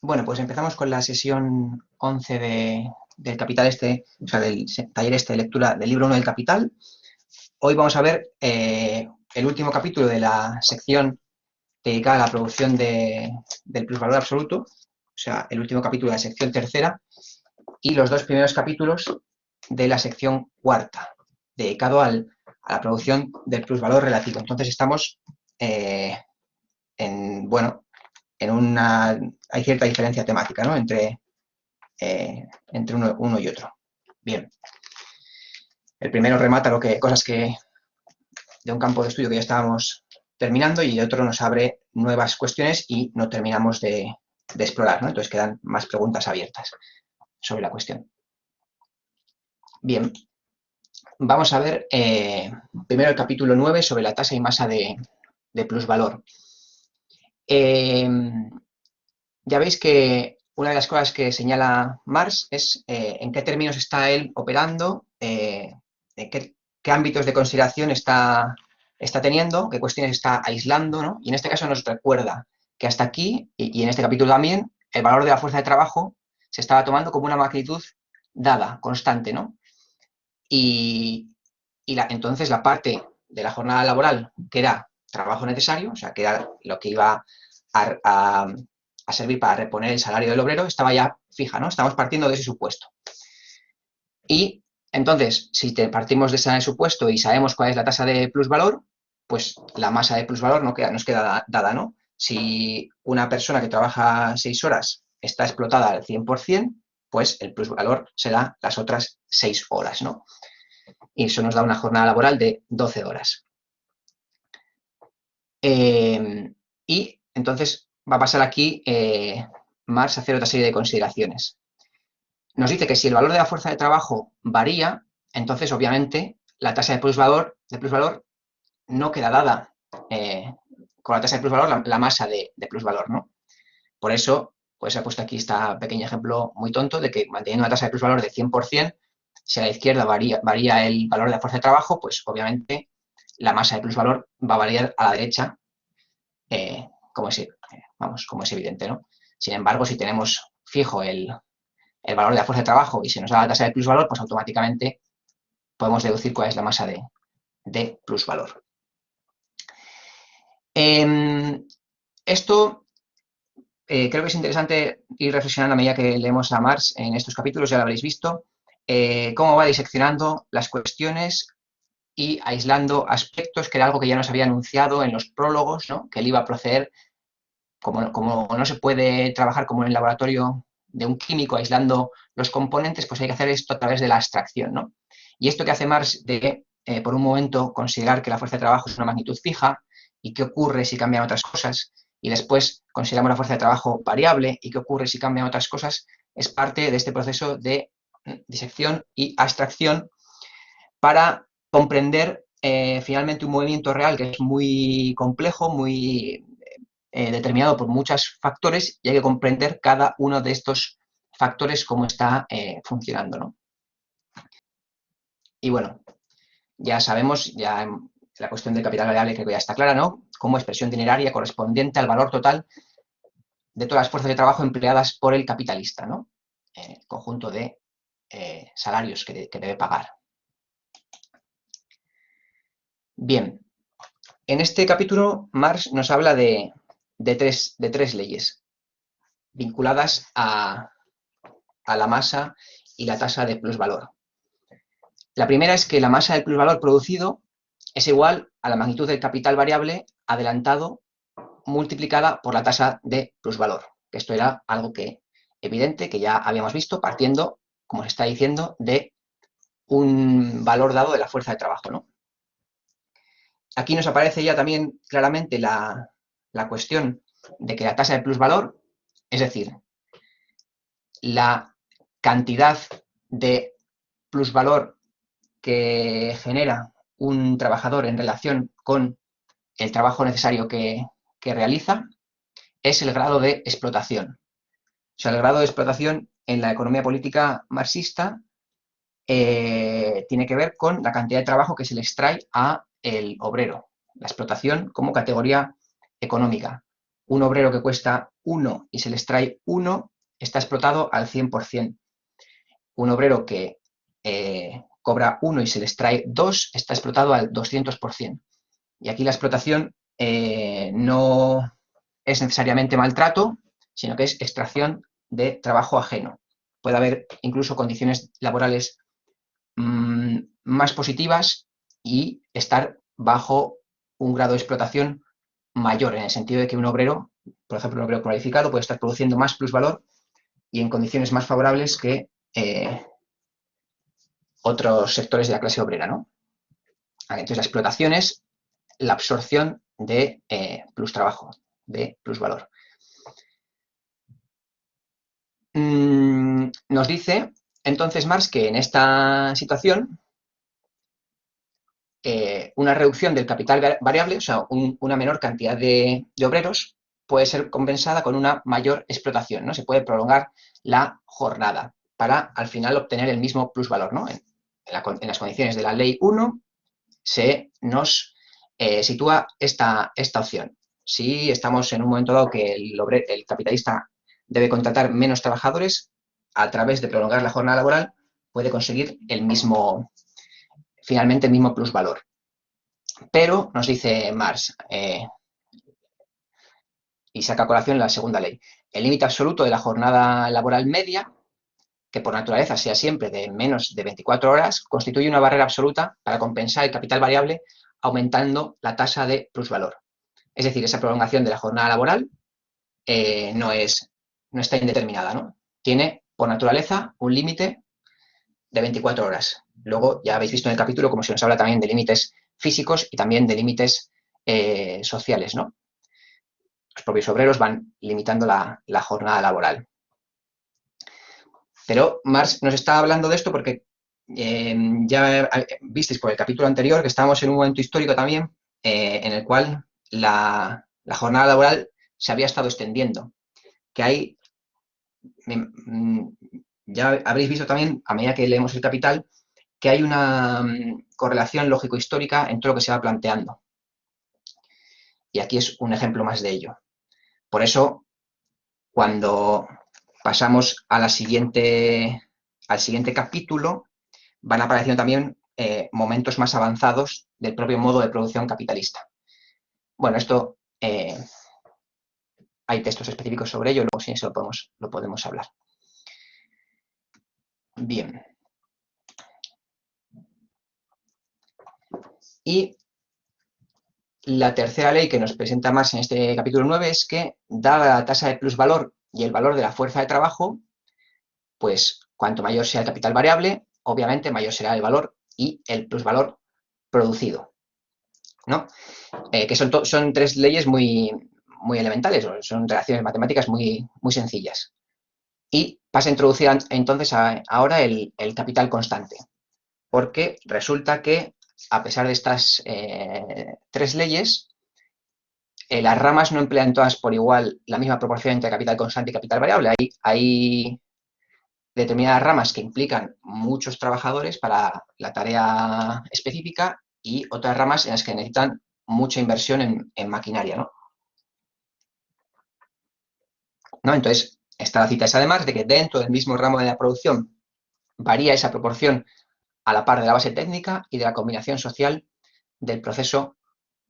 Bueno, pues empezamos con la sesión 11 del Capital o sea, del taller de lectura del libro 1 del Capital. Hoy vamos a ver el último capítulo de la sección dedicada a la producción del plusvalor absoluto, o sea, el último capítulo de la sección tercera y los dos primeros capítulos de la sección cuarta, dedicado a la producción del plusvalor relativo. Entonces estamos bueno, hay cierta diferencia temática, ¿no? Entre uno y otro. Bien. El primero remata cosas de un campo de estudio que ya estábamos terminando y el otro nos abre nuevas cuestiones y no terminamos de explorar, ¿no? Entonces quedan más preguntas abiertas sobre la cuestión. Bien, vamos a ver primero el capítulo 9 sobre la tasa y masa de plusvalor. Ya veis que una de las cosas que señala Marx es en qué términos está él operando, en qué ámbitos de consideración está teniendo, qué cuestiones está aislando, ¿no? Y en este caso nos recuerda que hasta aquí, y en este capítulo también, el valor de la fuerza de trabajo se estaba tomando como una magnitud dada, constante, ¿no? Y, entonces la parte de la jornada laboral, que era trabajo necesario, o sea, que era lo que iba a servir para reponer el salario del obrero, estaba ya fija, ¿no? Estamos partiendo de ese supuesto. Y entonces, si partimos de ese supuesto y sabemos cuál es la tasa de plusvalor, pues la masa de plusvalor nos queda dada, ¿no? Si una persona que trabaja 6 horas está explotada al 100%, pues el plusvalor será las otras 6 horas, ¿no? Y eso nos da una jornada laboral de 12 horas. Y entonces va a pasar aquí Marx a hacer otra serie de consideraciones. Nos dice que si el valor de la fuerza de trabajo varía, entonces obviamente la tasa de plusvalor no queda dada con la tasa de plusvalor, la masa de plusvalor, ¿no? Por eso, pues he puesto aquí este pequeño ejemplo muy tonto de que manteniendo una tasa de plusvalor de 100%, si a la izquierda varía el valor de la fuerza de trabajo, pues obviamente la masa de plusvalor va a variar a la derecha, como es evidente, ¿no? Sin embargo, si tenemos fijo el valor de la fuerza de trabajo y se nos da la tasa de plusvalor, pues automáticamente podemos deducir cuál es la masa de plusvalor. Esto creo que es interesante ir reflexionando a medida que leemos a Marx en estos capítulos, ya lo habréis visto, cómo va diseccionando las cuestiones y aislando aspectos, que era algo que ya nos había anunciado en los prólogos, ¿no? Que él iba a proceder, como no se puede trabajar como en el laboratorio de un químico aislando los componentes, pues hay que hacer esto a través de la abstracción, ¿no? Y esto que hace Marx de, por un momento, considerar que la fuerza de trabajo es una magnitud fija y qué ocurre si cambian otras cosas, y después consideramos la fuerza de trabajo variable y qué ocurre si cambian otras cosas, es parte de este proceso de disección y abstracción para comprender finalmente un movimiento real que es muy complejo, muy determinado por muchos factores, y hay que comprender cada uno de estos factores cómo está funcionando, ¿no? Y bueno, ya sabemos, ya la cuestión del capital variable creo que ya está clara, ¿no? Como expresión dineraria correspondiente al valor total de todas las fuerzas de trabajo empleadas por el capitalista, ¿no? Conjunto de salarios que debe pagar. Bien, en este capítulo Marx nos habla de tres leyes vinculadas a la masa y la tasa de plusvalor. La primera es que la masa del plusvalor producido es igual a la magnitud del capital variable adelantado multiplicada por la tasa de plusvalor. Esto era algo evidente que ya habíamos visto partiendo, como se está diciendo, de un valor dado de la fuerza de trabajo, ¿no? Aquí nos aparece ya también claramente la cuestión de que la tasa de plusvalor, es decir, la cantidad de plusvalor que genera un trabajador en relación con el trabajo necesario que realiza, es el grado de explotación. O sea, el grado de explotación en la economía política marxista tiene que ver con la cantidad de trabajo que se le extrae a el obrero, la explotación como categoría económica. un obrero que cuesta 1 y se le extrae 1 está explotado al 100%. Un obrero que cobra 1 y se le extrae 2 está explotado al 200%. Y aquí la explotación no es necesariamente maltrato, sino que es extracción de trabajo ajeno. Puede haber incluso condiciones laborales más positivas y estar bajo un grado de explotación mayor, en el sentido de que un obrero, por ejemplo, un obrero cualificado, puede estar produciendo más plusvalor y en condiciones más favorables que otros sectores de la clase obrera, ¿no? Entonces, la explotación es la absorción de plus trabajo, de plusvalor. Nos dice entonces Marx que en esta situación una reducción del capital variable, o sea, una menor cantidad de obreros, puede ser compensada con una mayor explotación, ¿no? Se puede prolongar la jornada para al final obtener el mismo plusvalor, ¿no? En las condiciones de la ley 1 se nos sitúa esta opción. Si estamos en un momento dado que el capitalista debe contratar menos trabajadores, a través de prolongar la jornada laboral puede conseguir finalmente el mismo plusvalor. Pero, nos dice Marx, y saca a colación la segunda ley, el límite absoluto de la jornada laboral media, que por naturaleza sea siempre de menos de 24 horas, constituye una barrera absoluta para compensar el capital variable aumentando la tasa de plusvalor. Es decir, esa prolongación de la jornada laboral no está indeterminada, ¿no? Tiene, por naturaleza, un límite de 24 horas. Luego, ya habéis visto en el capítulo cómo se nos habla también de límites físicos y también de límites sociales, ¿no? Los propios obreros van limitando la jornada laboral. Pero Marx nos está hablando de esto porque ya visteis por el capítulo anterior que estábamos en un momento histórico también en el cual la jornada laboral se había estado extendiendo. Que hay, ya habréis visto también, a medida que leemos el Capital, que hay una correlación lógico-histórica en todo lo que se va planteando. Y aquí es un ejemplo más de ello. Por eso, cuando pasamos al siguiente capítulo, van apareciendo también momentos más avanzados del propio modo de producción capitalista. Bueno, esto hay textos específicos sobre ello, luego si eso lo podemos hablar. Bien. Y la tercera ley que nos presenta Marx en este capítulo 9 es que, dada la tasa de plusvalor y el valor de la fuerza de trabajo, pues cuanto mayor sea el capital variable, obviamente mayor será el valor y el plusvalor producido, ¿no? Que son tres leyes muy elementales, son relaciones matemáticas muy sencillas. Y pasa a introducir entonces ahora el capital constante, porque resulta que, a pesar de estas tres leyes, las ramas no emplean todas por igual la misma proporción entre capital constante y capital variable. Hay determinadas ramas que implican muchos trabajadores para la tarea específica y otras ramas en las que necesitan mucha inversión en maquinaria, ¿no? Entonces, está la cita esa además de que dentro del mismo ramo de la producción varía esa proporción a la par de la base técnica y de la combinación social del proceso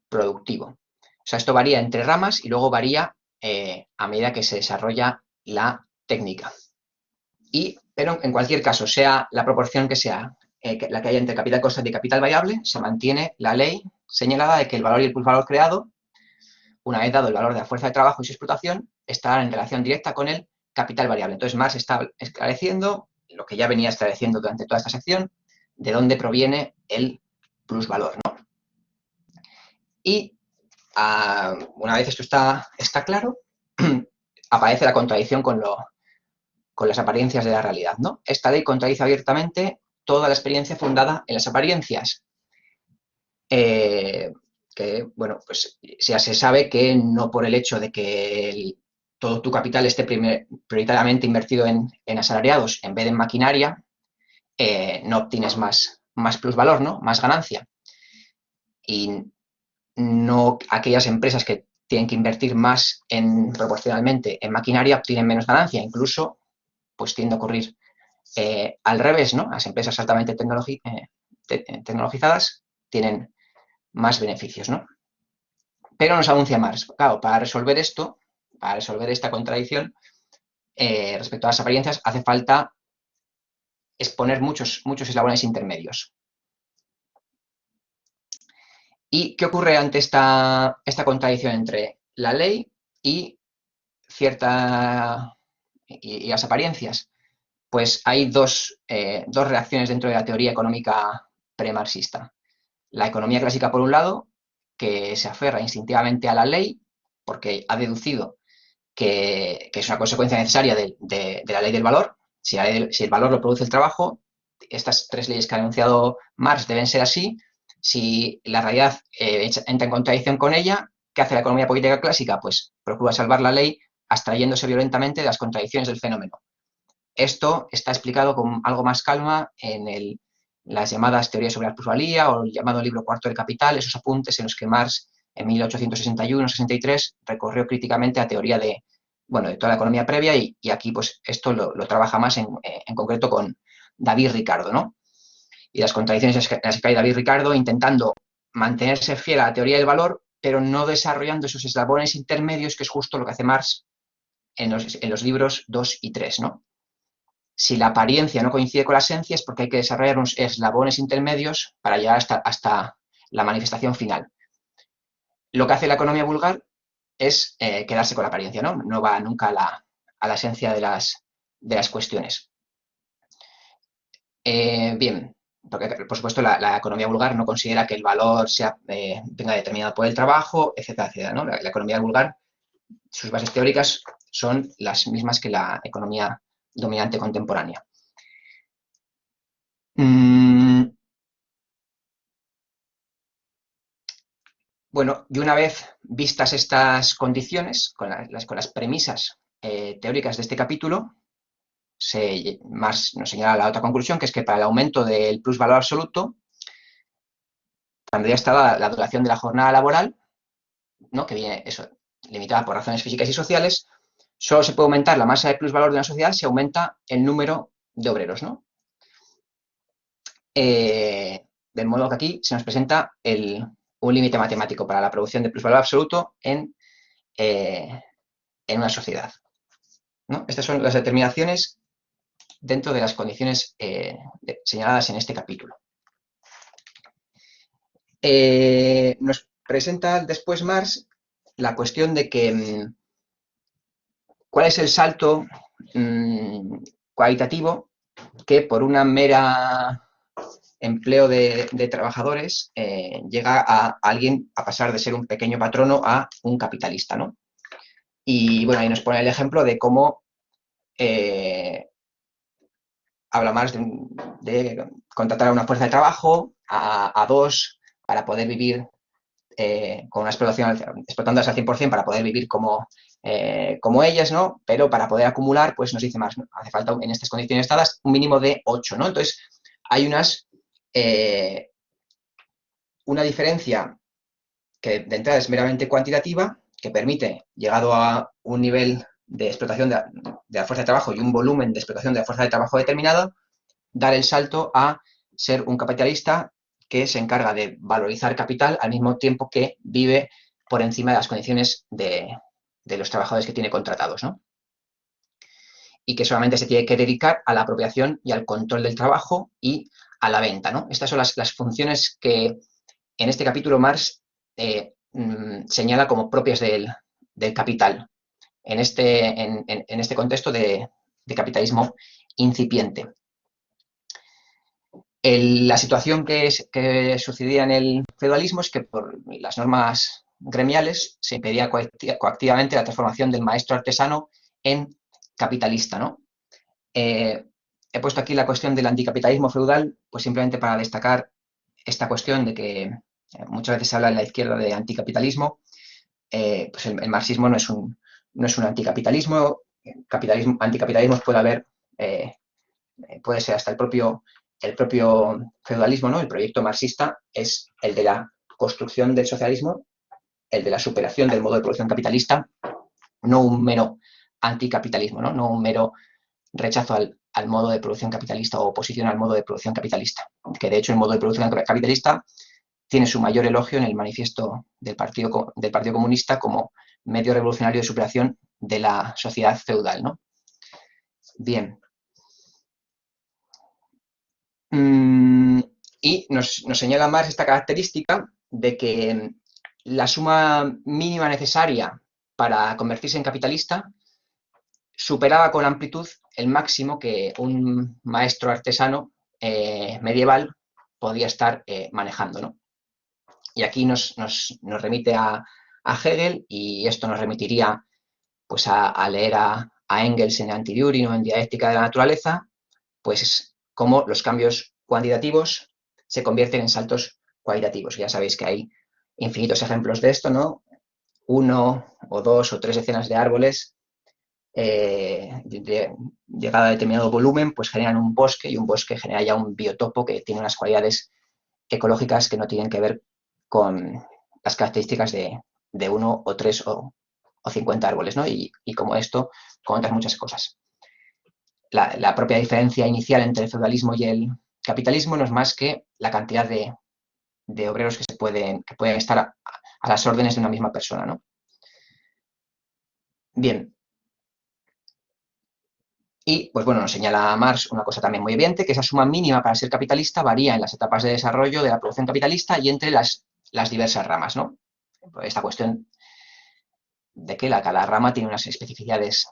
productivo. O sea, esto varía entre ramas y luego varía a medida que se desarrolla la técnica. Pero en cualquier caso, sea la proporción que sea la que haya entre capital constante y capital variable, se mantiene la ley señalada de que el valor y el plusvalor creado, una vez dado el valor de la fuerza de trabajo y su explotación, estarán en relación directa con el capital variable. Entonces, Marx está esclareciendo lo que ya venía esclareciendo durante toda esta sección, de dónde proviene el plusvalor, ¿no? Y una vez esto está claro, aparece la contradicción con las apariencias de la realidad, ¿no? Esta ley contradice abiertamente toda la experiencia fundada en las apariencias. Que, bueno, pues ya se sabe que no por el hecho de que todo tu capital esté prioritariamente invertido en asalariados en vez de en maquinaria, no obtienes más plusvalor, ¿no? Más ganancia. Y no aquellas empresas que tienen que invertir más proporcionalmente en maquinaria, obtienen menos ganancia. Incluso, pues tiende a ocurrir al revés, ¿no? Las empresas altamente tecnologizadas tienen más beneficios, ¿no? Pero nos anuncia Marx. Claro, para resolver esto, para resolver esta contradicción, respecto a las apariencias, hace falta exponer muchos eslabones intermedios. ¿Y qué ocurre ante esta contradicción entre la ley y las apariencias? Pues hay dos reacciones dentro de la teoría económica premarxista. La economía clásica, por un lado, que se aferra instintivamente a la ley porque ha deducido que es una consecuencia necesaria de la ley del valor. Si el valor lo produce el trabajo, estas tres leyes que ha anunciado Marx deben ser así. Si la realidad entra en contradicción con ella, ¿qué hace la economía política clásica? Pues procura salvar la ley abstrayéndose violentamente de las contradicciones del fenómeno. Esto está explicado con algo más calma en las llamadas teorías sobre la plusvalía o el llamado libro cuarto del Capital, esos apuntes en los que Marx en 1861-63 recorrió críticamente a teoría de toda la economía previa y aquí pues esto lo trabaja más en concreto con David Ricardo, ¿no? Y las contradicciones en las que cae David Ricardo intentando mantenerse fiel a la teoría del valor, pero no desarrollando esos eslabones intermedios, que es justo lo que hace Marx en los libros 2 y 3, ¿no? Si la apariencia no coincide con la esencia es porque hay que desarrollar unos eslabones intermedios para llegar hasta la manifestación final. Lo que hace la economía vulgar es quedarse con la apariencia, ¿no? No va nunca a la esencia de las cuestiones. Bien, porque por supuesto la economía vulgar no considera que el valor venga determinado por el trabajo, etcétera, etcétera, ¿no? La economía vulgar, sus bases teóricas son las mismas que la economía dominante contemporánea. Bueno, y una vez vistas estas condiciones, con las premisas teóricas de este capítulo, Marx nos señala la otra conclusión, que es que para el aumento del plusvalor absoluto, cuando ya está la duración de la jornada laboral, ¿no? Que viene eso, limitada por razones físicas y sociales, solo se puede aumentar la masa de plusvalor de una sociedad si aumenta el número de obreros, ¿no? De modo que aquí se nos presenta un límite matemático para la producción de plusvalor absoluto en una sociedad, ¿no? Estas son las determinaciones dentro de las condiciones señaladas en este capítulo. Nos presenta después Marx la cuestión de que cuál es el salto cualitativo que por una mera empleo de trabajadores llega a alguien a pasar de ser un pequeño patrono a un capitalista, ¿no? Y bueno, ahí nos pone el ejemplo de cómo habla más de contratar a una fuerza de trabajo, a dos, para poder vivir con una explotación, explotándolas al 100% para poder vivir como ellas, ¿no? Pero para poder acumular, pues nos dice más, ¿no? Hace falta en estas condiciones dadas un mínimo de 8, ¿no? Entonces, hay una diferencia que de entrada es meramente cuantitativa, que permite, llegado a un nivel de explotación de la fuerza de trabajo y un volumen de explotación de la fuerza de trabajo determinado, dar el salto a ser un capitalista que se encarga de valorizar capital al mismo tiempo que vive por encima de las condiciones de los trabajadores que tiene contratados, ¿no? Y que solamente se tiene que dedicar a la apropiación y al control del trabajo y a la venta, ¿no? Estas son las funciones que en este capítulo Marx señala como propias del capital en este contexto de capitalismo incipiente. La situación que sucedía en el feudalismo es que por las normas gremiales se impedía coactivamente la transformación del maestro artesano en capitalista, ¿no? He puesto aquí la cuestión del anticapitalismo feudal, pues simplemente para destacar esta cuestión de que muchas veces se habla en la izquierda de anticapitalismo, pues el marxismo no es un anticapitalismo, anticapitalismos puede haber, puede ser hasta el propio feudalismo, ¿no? El proyecto marxista es el de la construcción del socialismo el de la superación del modo de producción capitalista, no un mero anticapitalismo, ¿no? No un mero rechazo al modo de producción capitalista o oposición al modo de producción capitalista, que de hecho el modo de producción capitalista tiene su mayor elogio en el manifiesto del Partido Comunista como medio revolucionario de superación de la sociedad feudal, ¿no? Bien. Y nos señala Marx esta característica de que la suma mínima necesaria para convertirse en capitalista superaba con amplitud el máximo que un maestro artesano medieval podía estar manejando, ¿no? Y aquí nos remite a Hegel, y esto nos remitiría pues, a leer a Engels en Anti-Düring o en Dialéctica de la Naturaleza, pues cómo los cambios cuantitativos se convierten en saltos cualitativos. Ya sabéis que hay infinitos ejemplos de esto, ¿no? 1 o 2 o 3 decenas de árboles llegada a determinado volumen, pues generan un bosque, y un bosque genera ya un biotopo que tiene unas cualidades ecológicas que no tienen que ver con las características de 1 o 3 o 50 árboles, ¿no? Y como esto, con otras muchas cosas. La propia diferencia inicial entre el feudalismo y el capitalismo no es más que la cantidad de obreros que pueden estar a las órdenes de una misma persona, ¿no? Bien. Y, pues bueno, nos señala Marx una cosa también muy evidente, que esa suma mínima para ser capitalista varía en las etapas de desarrollo de la producción capitalista y entre las diversas ramas, ¿no? Esta cuestión de que cada rama tiene unas especificidades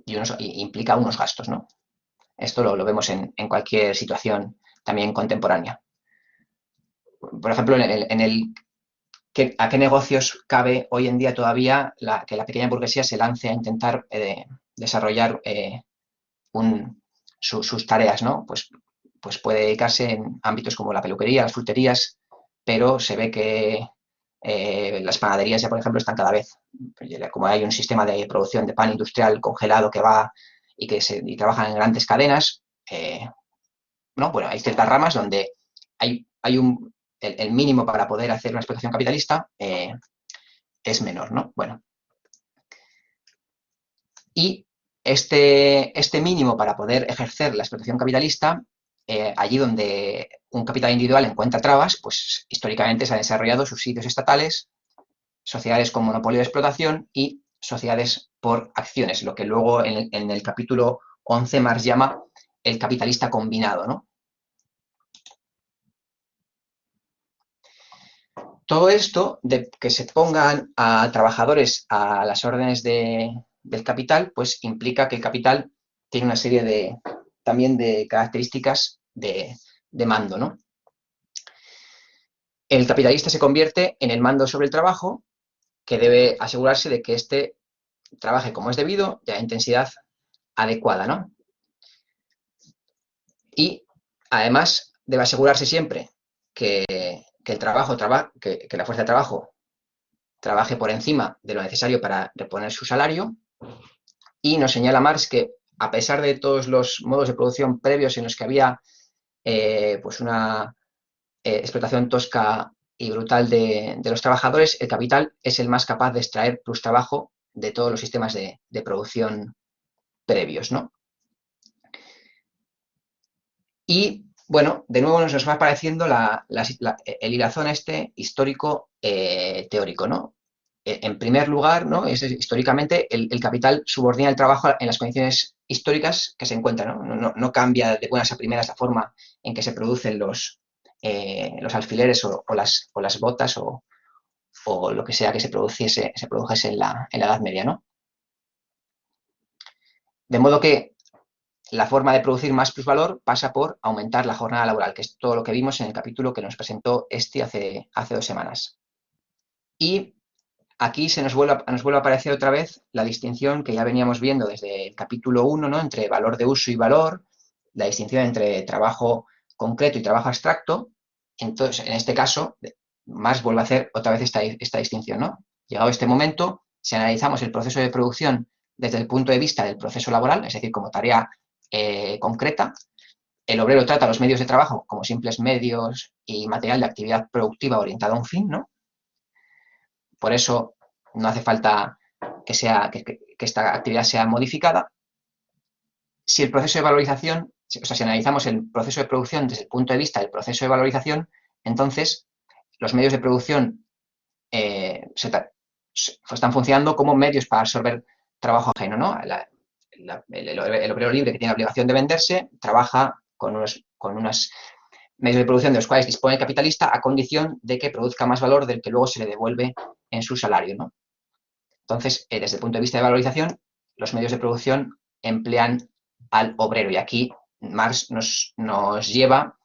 y implica unos gastos, ¿no? Esto lo vemos en cualquier situación también contemporánea. Por ejemplo, ¿a qué negocios cabe hoy en día todavía que la pequeña burguesía se lance a intentar desarrollar sus tareas, ¿no? Pues puede dedicarse en ámbitos como la peluquería, las fruterías, pero se ve que las panaderías ya, por ejemplo, están cada vez, como hay un sistema de producción de pan industrial congelado que va y trabajan en grandes cadenas, ¿no? Bueno, hay ciertas ramas donde hay el mínimo para poder hacer una explotación capitalista es menor, ¿no? Bueno. Y este mínimo para poder ejercer la explotación capitalista, allí donde un capital individual encuentra trabas, pues históricamente se han desarrollado subsidios estatales, sociedades con monopolio de explotación y sociedades por acciones, lo que luego en el capítulo 11 Marx llama el capitalista combinado, ¿no? Todo esto de que se pongan a trabajadores a las órdenes del capital, pues implica que el capital tiene una serie también de características de mando, ¿no? El capitalista se convierte en el mando sobre el trabajo, que debe asegurarse de que éste trabaje como es debido y a intensidad adecuada, ¿no? Y además debe asegurarse siempre que la fuerza de trabajo trabaje por encima de lo necesario para reponer su salario, y nos señala Marx que a pesar de todos los modos de producción previos en los que había pues una explotación tosca y brutal de los trabajadores, el capital es el más capaz de extraer plus trabajo de todos los sistemas de producción previos, ¿no? Y, bueno, de nuevo nos va apareciendo el hilazón histórico teórico, ¿no? En primer lugar, ¿no? Históricamente el capital subordina el trabajo en las condiciones históricas que se encuentran, ¿no? No cambia de buenas a primeras la forma en que se producen los alfileres o las botas o lo que sea que se produjese en la Edad Media, ¿no? De modo que la forma de producir más plusvalor pasa por aumentar la jornada laboral, que es todo lo que vimos en el capítulo que nos presentó hace 2 semanas. Y aquí nos vuelve a aparecer otra vez la distinción que ya veníamos viendo desde el capítulo 1, ¿no? Entre valor de uso y valor, la distinción entre trabajo concreto y trabajo abstracto. Entonces, en este caso, Marx vuelve a hacer otra vez esta distinción, ¿no? Llegado este momento, si analizamos el proceso de producción desde el punto de vista del proceso laboral, es decir, como tarea concreta, el obrero trata los medios de trabajo como simples medios y material de actividad productiva orientada a un fin, ¿no? por eso no hace falta que esta actividad sea modificada. Si el proceso de valorización, o sea, si analizamos el proceso de producción desde el punto de vista del proceso de valorización, entonces los medios de producción están funcionando como medios para absorber trabajo ajeno, ¿no? El obrero libre que tiene la obligación de venderse trabaja con unos medios de producción de los cuales dispone el capitalista a condición de que produzca más valor del que luego se le devuelve en su salario, ¿no? Entonces, desde el punto de vista de valorización, los medios de producción emplean al obrero y aquí Marx nos lleva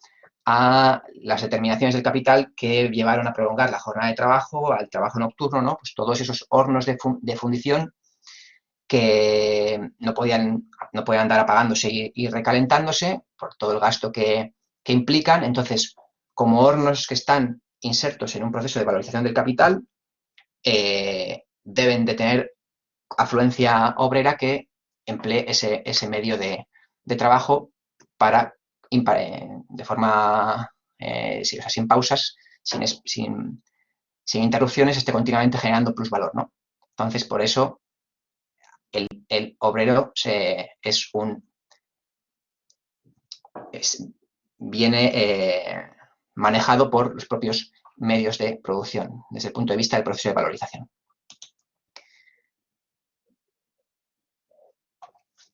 a las determinaciones del capital que llevaron a prolongar la jornada de trabajo, al trabajo nocturno, ¿no? Pues todos esos hornos de fundición que no podían andar apagándose y recalentándose por todo el gasto que implican. Entonces, como hornos que están insertos en un proceso de valorización del capital, deben de tener afluencia obrera que emplee ese medio de trabajo para, de forma, sí, o sea, sin pausas, sin interrupciones, esté continuamente generando plusvalor, ¿no? Entonces, por eso el obrero viene manejado por los propios medios de producción desde el punto de vista del proceso de valorización.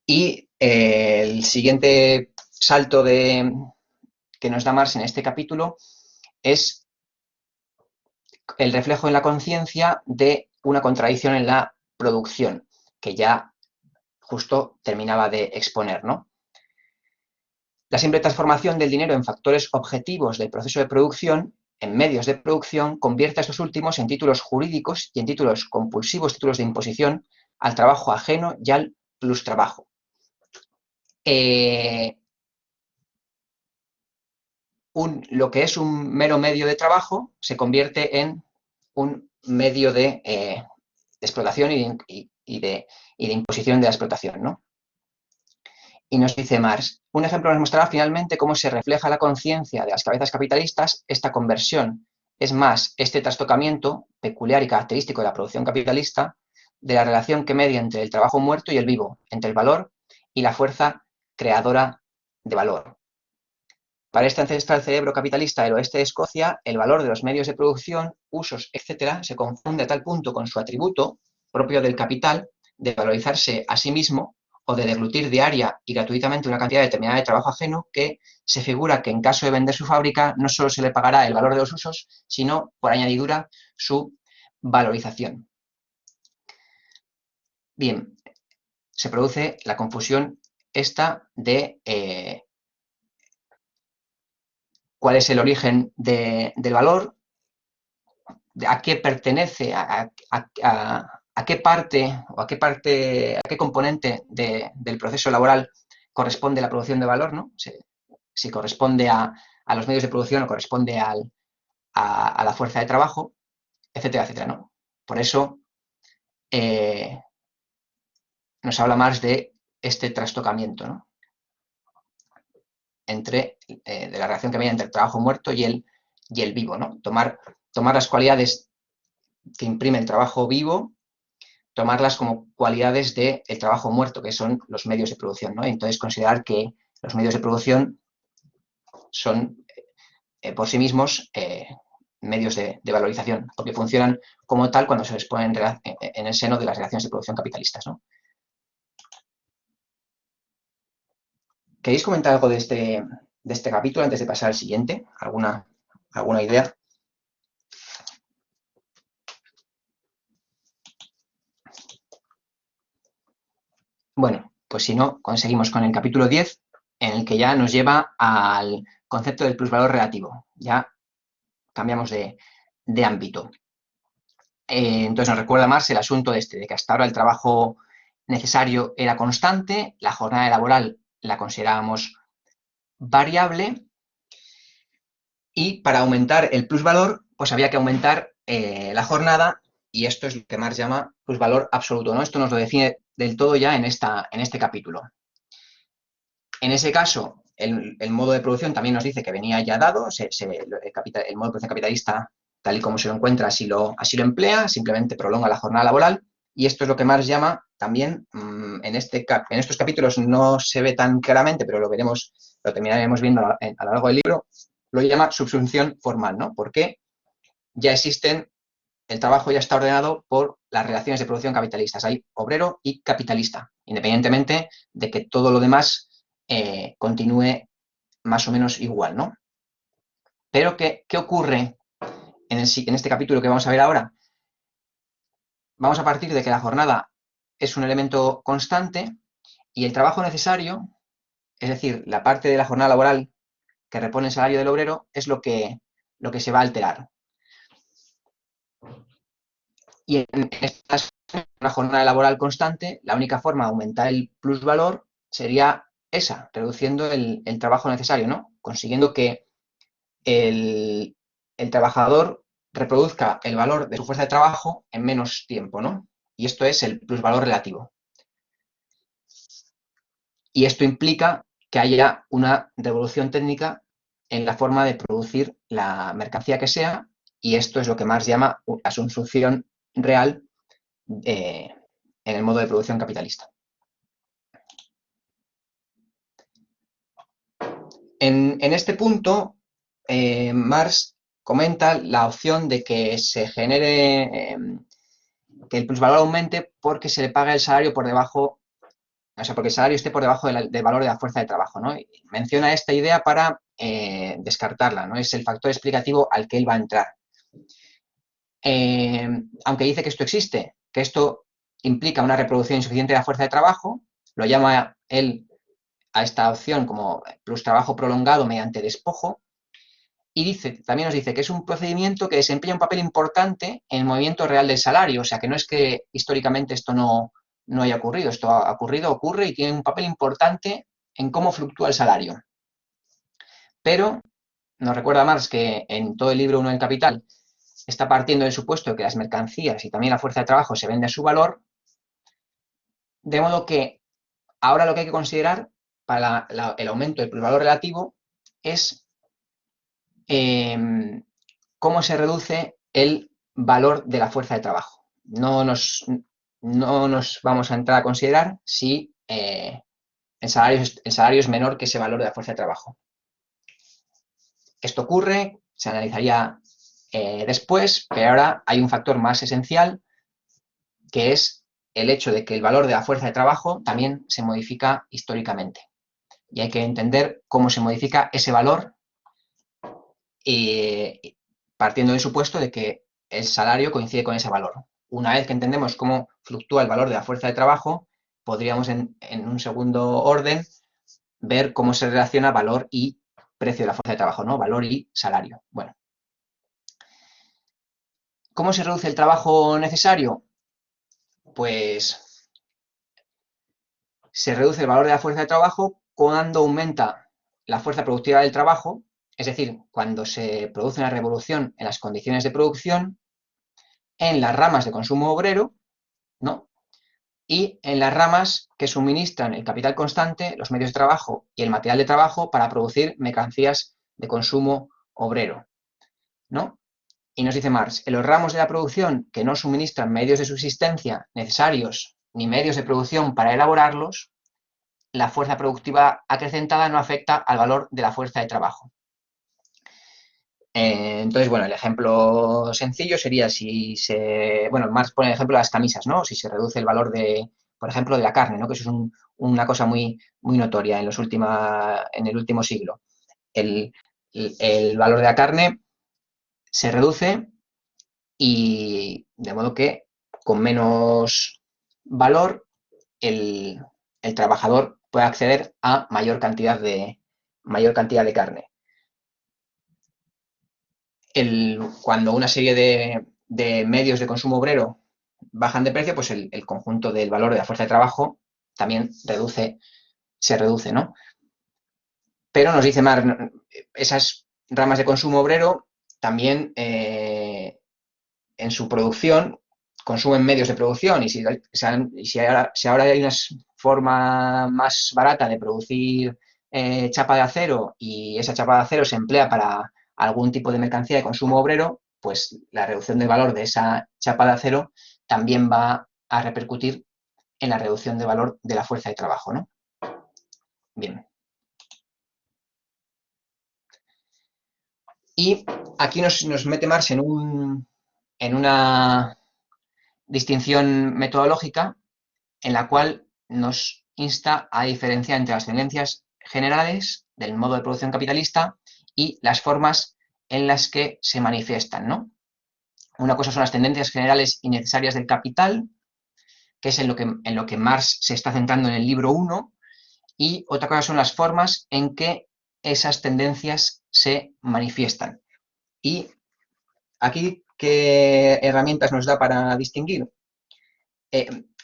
Y el siguiente salto que nos da Marx en este capítulo es el reflejo en la conciencia de una contradicción en la producción, que ya justo terminaba de exponer, ¿no? La simple transformación del dinero en factores objetivos del proceso de producción, en medios de producción, convierte a estos últimos en títulos jurídicos y en títulos compulsivos, títulos de imposición al trabajo ajeno y al plustrabajo. Lo que es un mero medio de trabajo se convierte en un medio de explotación y de imposición de la explotación, ¿no? Y nos dice Marx, un ejemplo nos mostrará finalmente cómo se refleja la conciencia de las cabezas capitalistas esta conversión. Es más, este trastocamiento, peculiar y característico de la producción capitalista, de la relación que media entre el trabajo muerto y el vivo, entre el valor y la fuerza creadora de valor. Para este ancestral cerebro capitalista del oeste de Escocia, el valor de los medios de producción, usos, etc., se confunde a tal punto con su atributo propio del capital de valorizarse a sí mismo o de deglutir diaria y gratuitamente una cantidad determinada de trabajo ajeno que se figura que en caso de vender su fábrica no solo se le pagará el valor de los usos, sino, por añadidura, su valorización. Bien, se produce la confusión esta de cuál es el origen del valor, a qué pertenece, a qué parte o a qué componente del proceso laboral corresponde la producción de valor, ¿no? Si corresponde a los medios de producción o corresponde a la fuerza de trabajo, etcétera, etcétera, ¿no? Por eso nos habla más de este trastocamiento, ¿no? De la relación que hay entre el trabajo muerto y el vivo, ¿no? Tomar las cualidades que imprime el trabajo vivo, tomarlas como cualidades del trabajo muerto, que son los medios de producción, ¿no? Entonces considerar que los medios de producción son por sí mismos medios de valorización, porque funcionan como tal cuando se les pone en el seno de las relaciones de producción capitalistas, ¿no? ¿Queréis comentar algo de este capítulo antes de pasar al siguiente? ¿Alguna idea? Bueno, pues si no, conseguimos con el capítulo 10, en el que ya nos lleva al concepto del plusvalor relativo. Ya cambiamos de ámbito. Entonces nos recuerda más el asunto de que hasta ahora el trabajo necesario era constante, la jornada laboral la considerábamos variable y para aumentar el plusvalor pues había que aumentar la jornada y esto es lo que Marx llama plusvalor absoluto, ¿no? Esto nos lo define del todo ya en este capítulo. En ese caso, el modo de producción también nos dice que venía ya dado, el modo de producción capitalista tal y como se lo encuentra, así lo emplea, simplemente prolonga la jornada laboral. Y esto es lo que Marx llama también, en estos capítulos no se ve tan claramente, pero lo veremos, lo terminaremos viendo a lo largo del libro, lo llama subsunción formal, ¿no? Porque ya existen, el trabajo ya está ordenado por las relaciones de producción capitalistas. Hay obrero y capitalista, independientemente de que todo lo demás continúe más o menos igual, ¿no? Pero ¿qué ocurre en este capítulo que vamos a ver ahora? Vamos a partir de que la jornada es un elemento constante y el trabajo necesario, es decir, la parte de la jornada laboral que repone el salario del obrero, es lo que se va a alterar. Y en una jornada laboral constante, la única forma de aumentar el plusvalor sería esa, reduciendo el trabajo necesario, ¿no? Consiguiendo que el trabajador reproduzca el valor de su fuerza de trabajo en menos tiempo, ¿no? Y esto es el plusvalor relativo. Y esto implica que haya una revolución técnica en la forma de producir la mercancía que sea, y esto es lo que Marx llama la subsunción real en el modo de producción capitalista. En este punto, Marx comenta la opción de que se genere, que el plusvalor aumente porque se le paga el salario por debajo, o sea, porque el salario esté por debajo del valor de la fuerza de trabajo, ¿no? Y menciona esta idea para descartarla, ¿no? Es el factor explicativo al que él va a entrar. Aunque dice que esto existe, que esto implica una reproducción insuficiente de la fuerza de trabajo, lo llama él a esta opción como plus trabajo prolongado mediante despojo, y también nos dice que es un procedimiento que desempeña un papel importante en el movimiento real del salario, o sea que no es que históricamente esto no haya ocurrido, esto ha ocurrido, ocurre y tiene un papel importante en cómo fluctúa el salario. Pero nos recuerda Marx que en todo el libro 1 del Capital está partiendo del supuesto de que las mercancías y también la fuerza de trabajo se vende a su valor, de modo que ahora lo que hay que considerar para el aumento del plusvalor relativo es cómo se reduce el valor de la fuerza de trabajo. No nos vamos a entrar a considerar si el salario es menor que ese valor de la fuerza de trabajo. Esto ocurre, se analizaría después, pero ahora hay un factor más esencial, que es el hecho de que el valor de la fuerza de trabajo también se modifica históricamente. Y hay que entender cómo se modifica ese valor partiendo del supuesto de que el salario coincide con ese valor. Una vez que entendemos cómo fluctúa el valor de la fuerza de trabajo, podríamos en un segundo orden ver cómo se relaciona valor y precio de la fuerza de trabajo, ¿no? Valor y salario. Bueno. ¿Cómo se reduce el trabajo necesario? Pues se reduce el valor de la fuerza de trabajo cuando aumenta la fuerza productiva del trabajo, es decir, cuando se produce una revolución en las condiciones de producción, en las ramas de consumo obrero, ¿no? Y en las ramas que suministran el capital constante, los medios de trabajo y el material de trabajo para producir mercancías de consumo obrero, ¿no? Y nos dice Marx, en los ramos de la producción que no suministran medios de subsistencia necesarios ni medios de producción para elaborarlos, la fuerza productiva acrecentada no afecta al valor de la fuerza de trabajo. Entonces, bueno, el ejemplo sencillo sería bueno, Marx pone el ejemplo de las camisas, ¿no? Si se reduce el valor por ejemplo, de la carne, ¿no? Que eso es una cosa muy, muy notoria en el último siglo. El valor de la carne se reduce y de modo que con menos valor el trabajador puede acceder a mayor cantidad de carne. Cuando una serie de medios de consumo obrero bajan de precio, pues el conjunto del valor de la fuerza de trabajo también se reduce, ¿no? Pero nos dice Marx, esas ramas de consumo obrero también en su producción consumen medios de producción y si ahora hay una forma más barata de producir chapa de acero y esa chapa de acero se emplea para algún tipo de mercancía de consumo obrero, pues la reducción del valor de esa chapa de acero también va a repercutir en la reducción de valor de la fuerza de trabajo, ¿no? Bien. Y aquí nos mete Marx en una distinción metodológica en la cual nos insta a diferenciar entre las tendencias generales del modo de producción capitalista y las formas en las que se manifiestan, ¿no? Una cosa son las tendencias generales y necesarias del capital, que es en lo que Marx se está centrando en el libro 1, y otra cosa son las formas en que esas tendencias se manifiestan. Y aquí, ¿qué herramientas nos da para distinguir?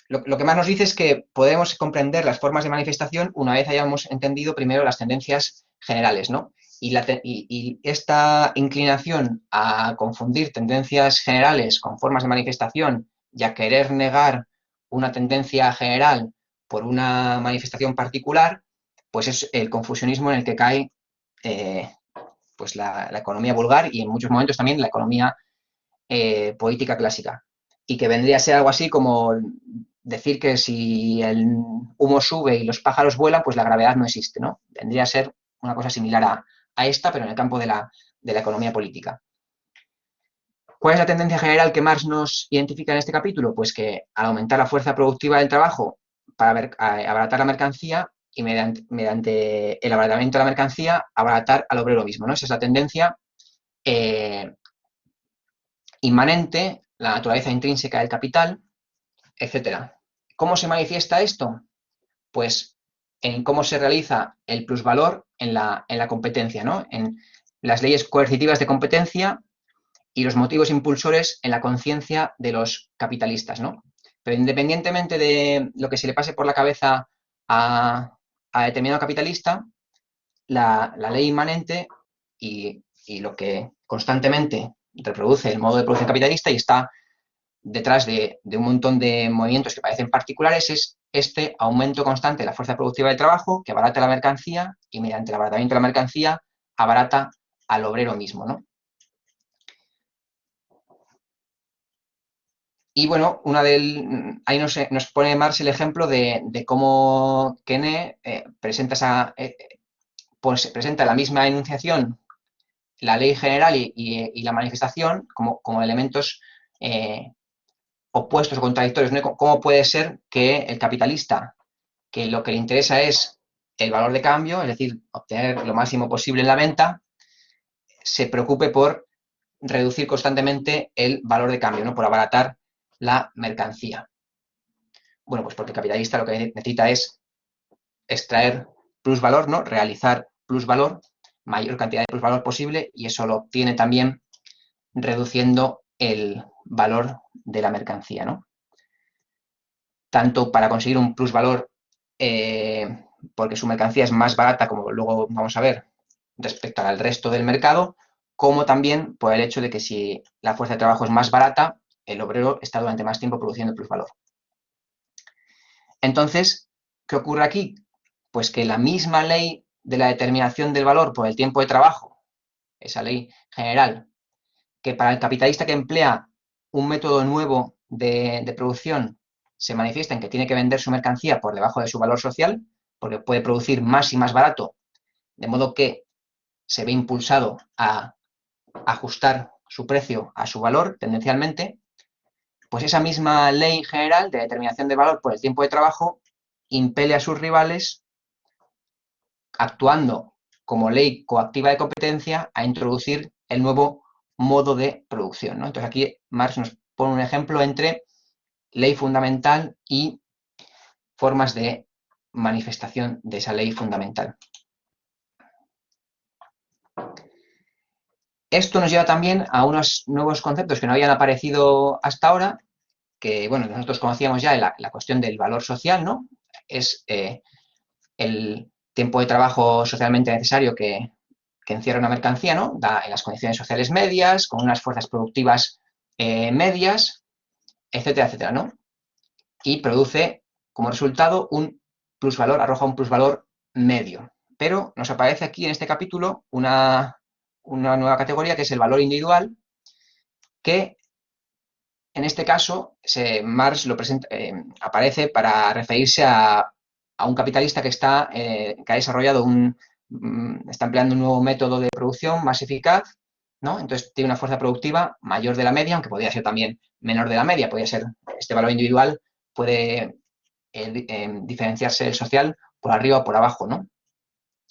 Lo que más nos dice es que podemos comprender las formas de manifestación una vez hayamos entendido primero las tendencias generales, ¿no? Y esta inclinación a confundir tendencias generales con formas de manifestación y a querer negar una tendencia general por una manifestación particular, pues es el confusionismo en el que cae pues la economía vulgar y en muchos momentos también la economía política clásica. Y que vendría a ser algo así como decir que si el humo sube y los pájaros vuelan, pues la gravedad no existe, ¿no? Vendría a ser una cosa similar a esta, pero en el campo de la economía política. ¿Cuál es la tendencia general que Marx nos identifica en este capítulo? Pues que al aumentar la fuerza productiva del trabajo para abaratar la mercancía y mediante el abaratamiento de la mercancía, abaratar al obrero mismo, ¿no? Esa es la tendencia inmanente, la naturaleza intrínseca del capital, etcétera. ¿Cómo se manifiesta esto? Pues en cómo se realiza el plusvalor en la competencia, ¿no? En las leyes coercitivas de competencia y los motivos impulsores en la conciencia de los capitalistas, ¿no? Pero independientemente de lo que se le pase por la cabeza a determinado capitalista, la ley inmanente y lo que constantemente reproduce el modo de producción capitalista y está detrás de un montón de movimientos que parecen particulares es este aumento constante de la fuerza productiva del trabajo que abarata la mercancía y mediante el abaratamiento de la mercancía abarata al obrero mismo, ¿no? Y bueno, ahí nos pone Marx el ejemplo de cómo Kene pues presenta la misma enunciación, la ley general y la manifestación como elementos opuestos o contradictorios, ¿no? ¿Cómo puede ser que el capitalista, que lo que le interesa es el valor de cambio, es decir, obtener lo máximo posible en la venta, se preocupe por reducir constantemente el valor de cambio, ¿no? Por abaratar la mercancía? Bueno, pues porque el capitalista lo que necesita es extraer plusvalor, ¿no? Realizar plusvalor, mayor cantidad de plusvalor posible, y eso lo obtiene también reduciendo el valor de la mercancía, ¿no? Tanto para conseguir un plusvalor porque su mercancía es más barata, como luego vamos a ver, respecto al resto del mercado, como también por el hecho de que si la fuerza de trabajo es más barata, el obrero está durante más tiempo produciendo plusvalor. Entonces, ¿qué ocurre aquí? Pues que la misma ley de la determinación del valor por el tiempo de trabajo, esa ley general, que para el capitalista que emplea un método nuevo de producción se manifiesta en que tiene que vender su mercancía por debajo de su valor social, porque puede producir más y más barato, de modo que se ve impulsado a ajustar su precio a su valor tendencialmente, pues esa misma ley general de determinación de valor por el tiempo de trabajo impele a sus rivales, actuando como ley coactiva de competencia, a introducir el nuevo modo de producción, ¿no? Entonces aquí Marx nos pone un ejemplo entre ley fundamental y formas de manifestación de esa ley fundamental. Esto nos lleva también a unos nuevos conceptos que no habían aparecido hasta ahora, que bueno, nosotros conocíamos ya la cuestión del valor social, ¿no? Es el tiempo de trabajo socialmente necesario que encierra una mercancía, ¿no? Da en las condiciones sociales medias, con unas fuerzas productivas medias, etcétera, etcétera, ¿no? Y produce como resultado un plusvalor, arroja un plusvalor medio. Pero nos aparece aquí en este capítulo una nueva categoría que es el valor individual, que en este caso Marx aparece para referirse a un capitalista que ha desarrollado está empleando un nuevo método de producción más eficaz, ¿no? Entonces tiene una fuerza productiva mayor de la media, aunque podría ser también menor de la media, podría ser este valor individual, puede diferenciarse del social por arriba o por abajo, ¿no?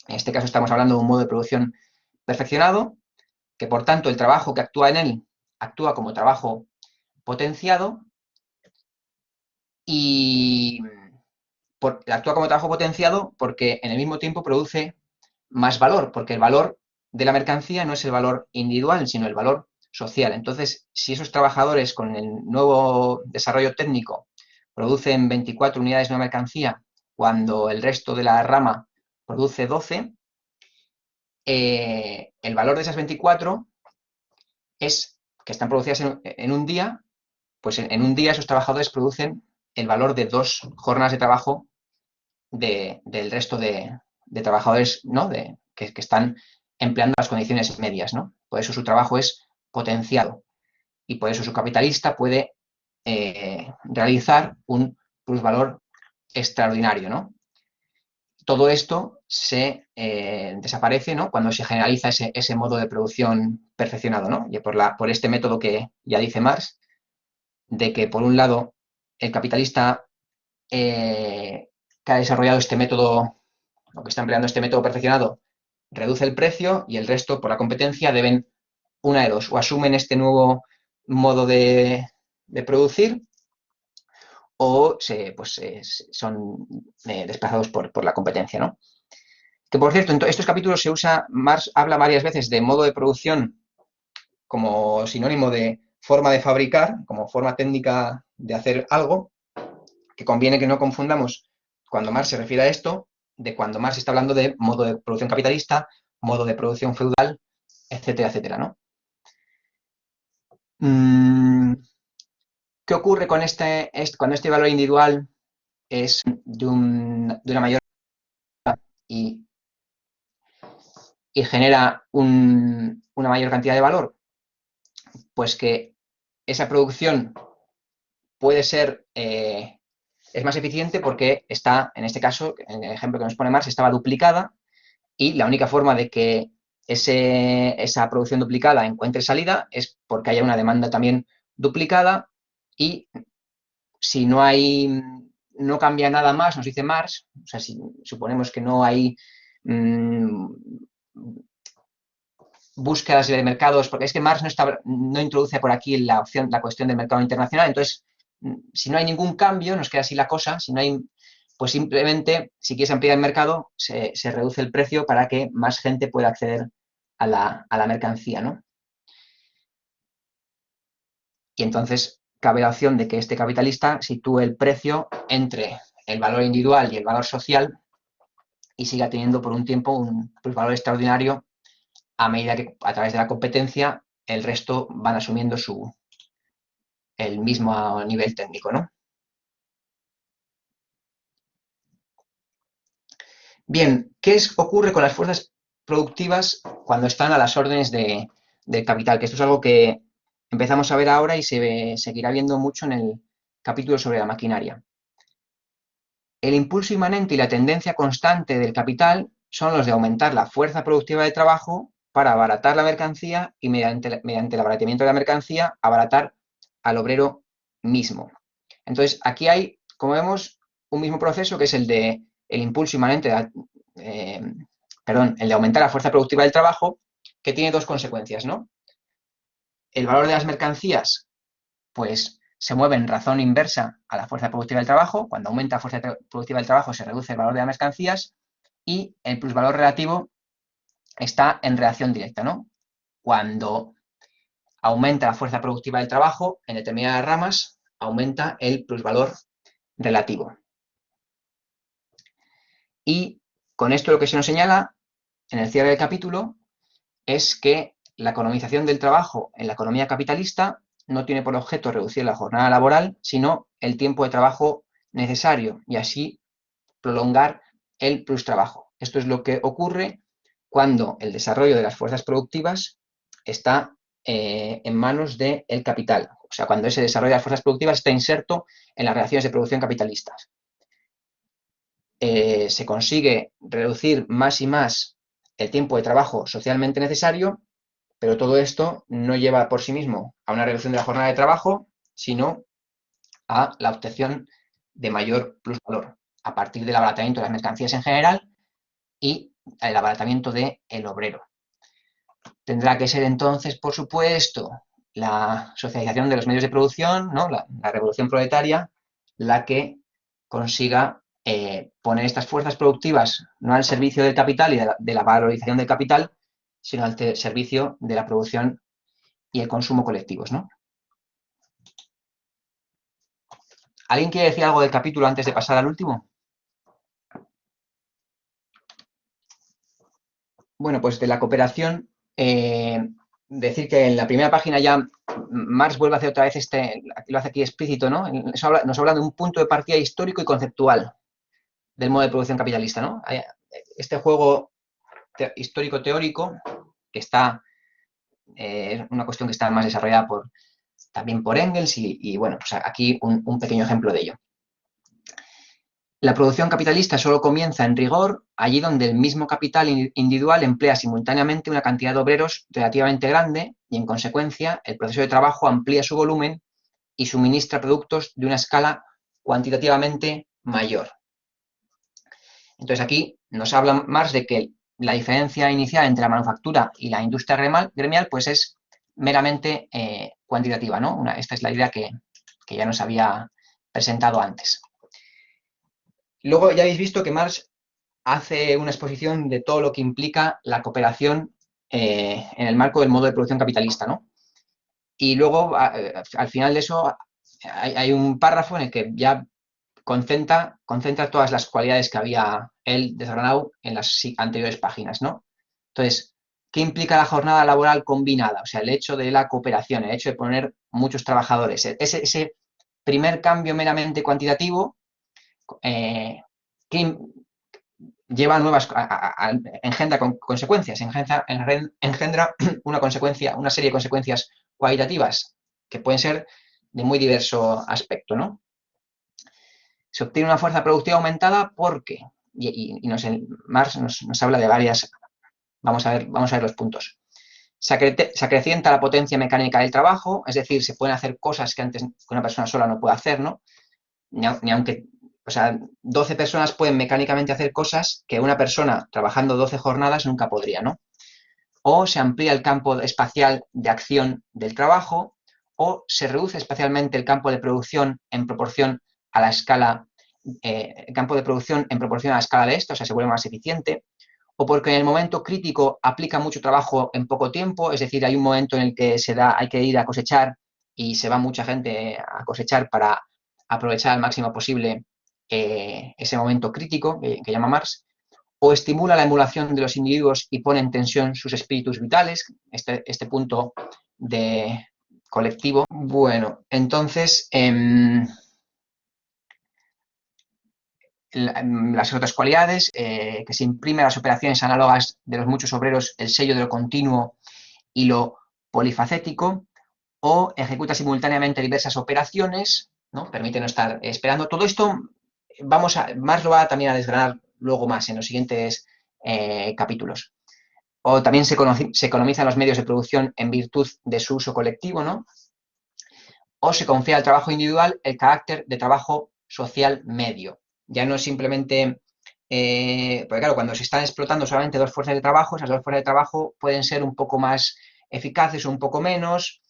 En este caso estamos hablando de un modo de producción perfeccionado, que por tanto el trabajo que actúa en él actúa como trabajo potenciado y actúa como trabajo potenciado porque en el mismo tiempo produce más valor, porque el valor de la mercancía no es el valor individual, sino el valor social. Entonces, si esos trabajadores con el nuevo desarrollo técnico producen 24 unidades de una mercancía cuando el resto de la rama produce 12, el valor de esas 24 es que están producidas en un día, pues en un día esos trabajadores producen el valor de 2 jornadas de trabajo del resto de trabajadores, ¿no? Que están empleando las condiciones medias, ¿no? Por eso su trabajo es potenciado y por eso su capitalista puede realizar un plusvalor extraordinario, ¿no? Todo esto se desaparece, ¿no? Cuando se generaliza ese modo de producción perfeccionado, ¿no? Y por este método que ya dice Marx, de que por un lado el capitalista que ha desarrollado este método, o que está empleando este método perfeccionado, reduce el precio y el resto, por la competencia, deben una de dos, o asumen este nuevo modo de producir o son desplazados por la competencia, ¿no? Que por cierto, en estos capítulos Marx habla varias veces de modo de producción como sinónimo de forma de fabricar, como forma técnica de hacer algo, que conviene que no confundamos cuando Marx se refiere a esto, de cuando Marx está hablando de modo de producción capitalista, modo de producción feudal, etcétera, etcétera, ¿no? ¿Qué ocurre cuando este valor individual es de una mayor y, y genera una mayor cantidad de valor? Pues que esa producción puede ser, es más eficiente porque está, en este caso, en el ejemplo que nos pone Marx, estaba duplicada y la única forma de que esa producción duplicada encuentre salida es porque haya una demanda también duplicada y si no cambia nada más, nos dice Marx, o sea, si suponemos que no hay mmm, búsquedas de mercados, porque es que Marx no introduce por aquí la cuestión del mercado internacional, entonces, si no hay ningún cambio, nos queda así la cosa, si no hay, pues simplemente, si quieres ampliar el mercado, se reduce el precio para que más gente pueda acceder a la mercancía, ¿no? Y entonces cabe la opción de que este capitalista sitúe el precio entre el valor individual y el valor social y siga teniendo por un tiempo un valor extraordinario a medida que a través de la competencia el resto van asumiendo el mismo nivel técnico, ¿no? Bien, ¿qué ocurre con las fuerzas productivas cuando están a las órdenes del capital? Que esto es algo que empezamos a ver ahora y se seguirá viendo mucho en el capítulo sobre la maquinaria. El impulso inmanente y la tendencia constante del capital son los de aumentar la fuerza productiva de trabajo para abaratar la mercancía y mediante el abaratamiento de la mercancía abaratar al obrero mismo. Entonces, aquí hay, como vemos, un mismo proceso que es el impulso inmanente, el de aumentar la fuerza productiva del trabajo, que tiene dos consecuencias, ¿no? El valor de las mercancías, pues se mueve en razón inversa a la fuerza productiva del trabajo. Cuando aumenta la fuerza productiva del trabajo se reduce el valor de las mercancías y el plusvalor relativo está en reacción directa, ¿no? Cuando aumenta la fuerza productiva del trabajo en determinadas ramas, aumenta el plusvalor relativo. Y con esto lo que se nos señala en el cierre del capítulo es que la economización del trabajo en la economía capitalista no tiene por objeto reducir la jornada laboral, sino el tiempo de trabajo necesario y así prolongar el plustrabajo. Esto es lo que ocurre cuando el desarrollo de las fuerzas productivas está en manos del capital. O sea, cuando ese desarrollo de las fuerzas productivas está inserto en las relaciones de producción capitalistas. Se consigue reducir más y más el tiempo de trabajo socialmente necesario, pero todo esto no lleva por sí mismo a una reducción de la jornada de trabajo, sino a la obtención de mayor plusvalor a partir del abaratamiento de las mercancías en general y el abaratamiento del obrero. Tendrá que ser entonces, por supuesto, la socialización de los medios de producción, ¿no? la revolución proletaria, la que consiga poner estas fuerzas productivas no al servicio del capital y de la valorización del capital, sino al servicio de la producción y el consumo colectivos, ¿no? ¿Alguien quiere decir algo del capítulo antes de pasar al último? Bueno, pues de la cooperación, decir que en la primera página ya Marx vuelve a hacer otra vez lo hace aquí explícito, ¿no? Nos habla de un punto de partida histórico y conceptual del modo de producción capitalista, ¿no? Este juego histórico-teórico, que está, es una cuestión que está más desarrollada también por Engels y bueno, pues aquí un pequeño ejemplo de ello. La producción capitalista solo comienza en rigor allí donde el mismo capital individual emplea simultáneamente una cantidad de obreros relativamente grande y, en consecuencia, el proceso de trabajo amplía su volumen y suministra productos de una escala cuantitativamente mayor. Entonces aquí nos habla Marx de que la diferencia inicial entre la manufactura y la industria gremial pues es meramente cuantitativa, ¿no? Esta es la idea que ya nos había presentado antes. Luego ya habéis visto que Marx hace una exposición de todo lo que implica la cooperación en el marco del modo de producción capitalista, ¿no? Y luego, al final de eso, hay un párrafo en el que ya concentra todas las cualidades que había él desgranado en las anteriores páginas, ¿no? Entonces, ¿qué implica la jornada laboral combinada? O sea, el hecho de la cooperación, el hecho de poner muchos trabajadores. Ese primer cambio meramente cuantitativo que lleva nuevas, engendra consecuencias, engendra una serie de consecuencias cualitativas que pueden ser de muy diverso aspecto, ¿no? Se obtiene una fuerza productiva aumentada porque, Marx nos habla de varias, vamos a ver los puntos. Se acrecienta la potencia mecánica del trabajo, es decir, se pueden hacer cosas que antes una persona sola no puede hacer, ¿no? Ni aunque, o sea, 12 personas pueden mecánicamente hacer cosas que una persona trabajando 12 jornadas nunca podría, ¿no? O se amplía el campo espacial de acción del trabajo, o se reduce especialmente el campo de producción en proporción a la escala, el campo de producción en proporción a la escala de esto, o sea, se vuelve más eficiente, o porque en el momento crítico aplica mucho trabajo en poco tiempo, es decir, hay un momento en el que hay que ir a cosechar y se va mucha gente a cosechar para aprovechar al máximo posible ese momento crítico que llama Marx, o estimula la emulación de los individuos y pone en tensión sus espíritus vitales, este punto de colectivo. Bueno, entonces, las otras cualidades, que se imprime a las operaciones análogas de los muchos obreros el sello de lo continuo y lo polifacético, o ejecuta simultáneamente diversas operaciones, ¿no? Permite no estar esperando. Todo esto, Marx lo va también a desgranar luego más en los siguientes capítulos. O también se economizan los medios de producción en virtud de su uso colectivo, ¿no? O se confía al trabajo individual el carácter de trabajo social medio. Ya no es simplemente, porque claro, cuando se están explotando solamente dos fuerzas de trabajo, esas dos fuerzas de trabajo pueden ser un poco más eficaces o un poco menos,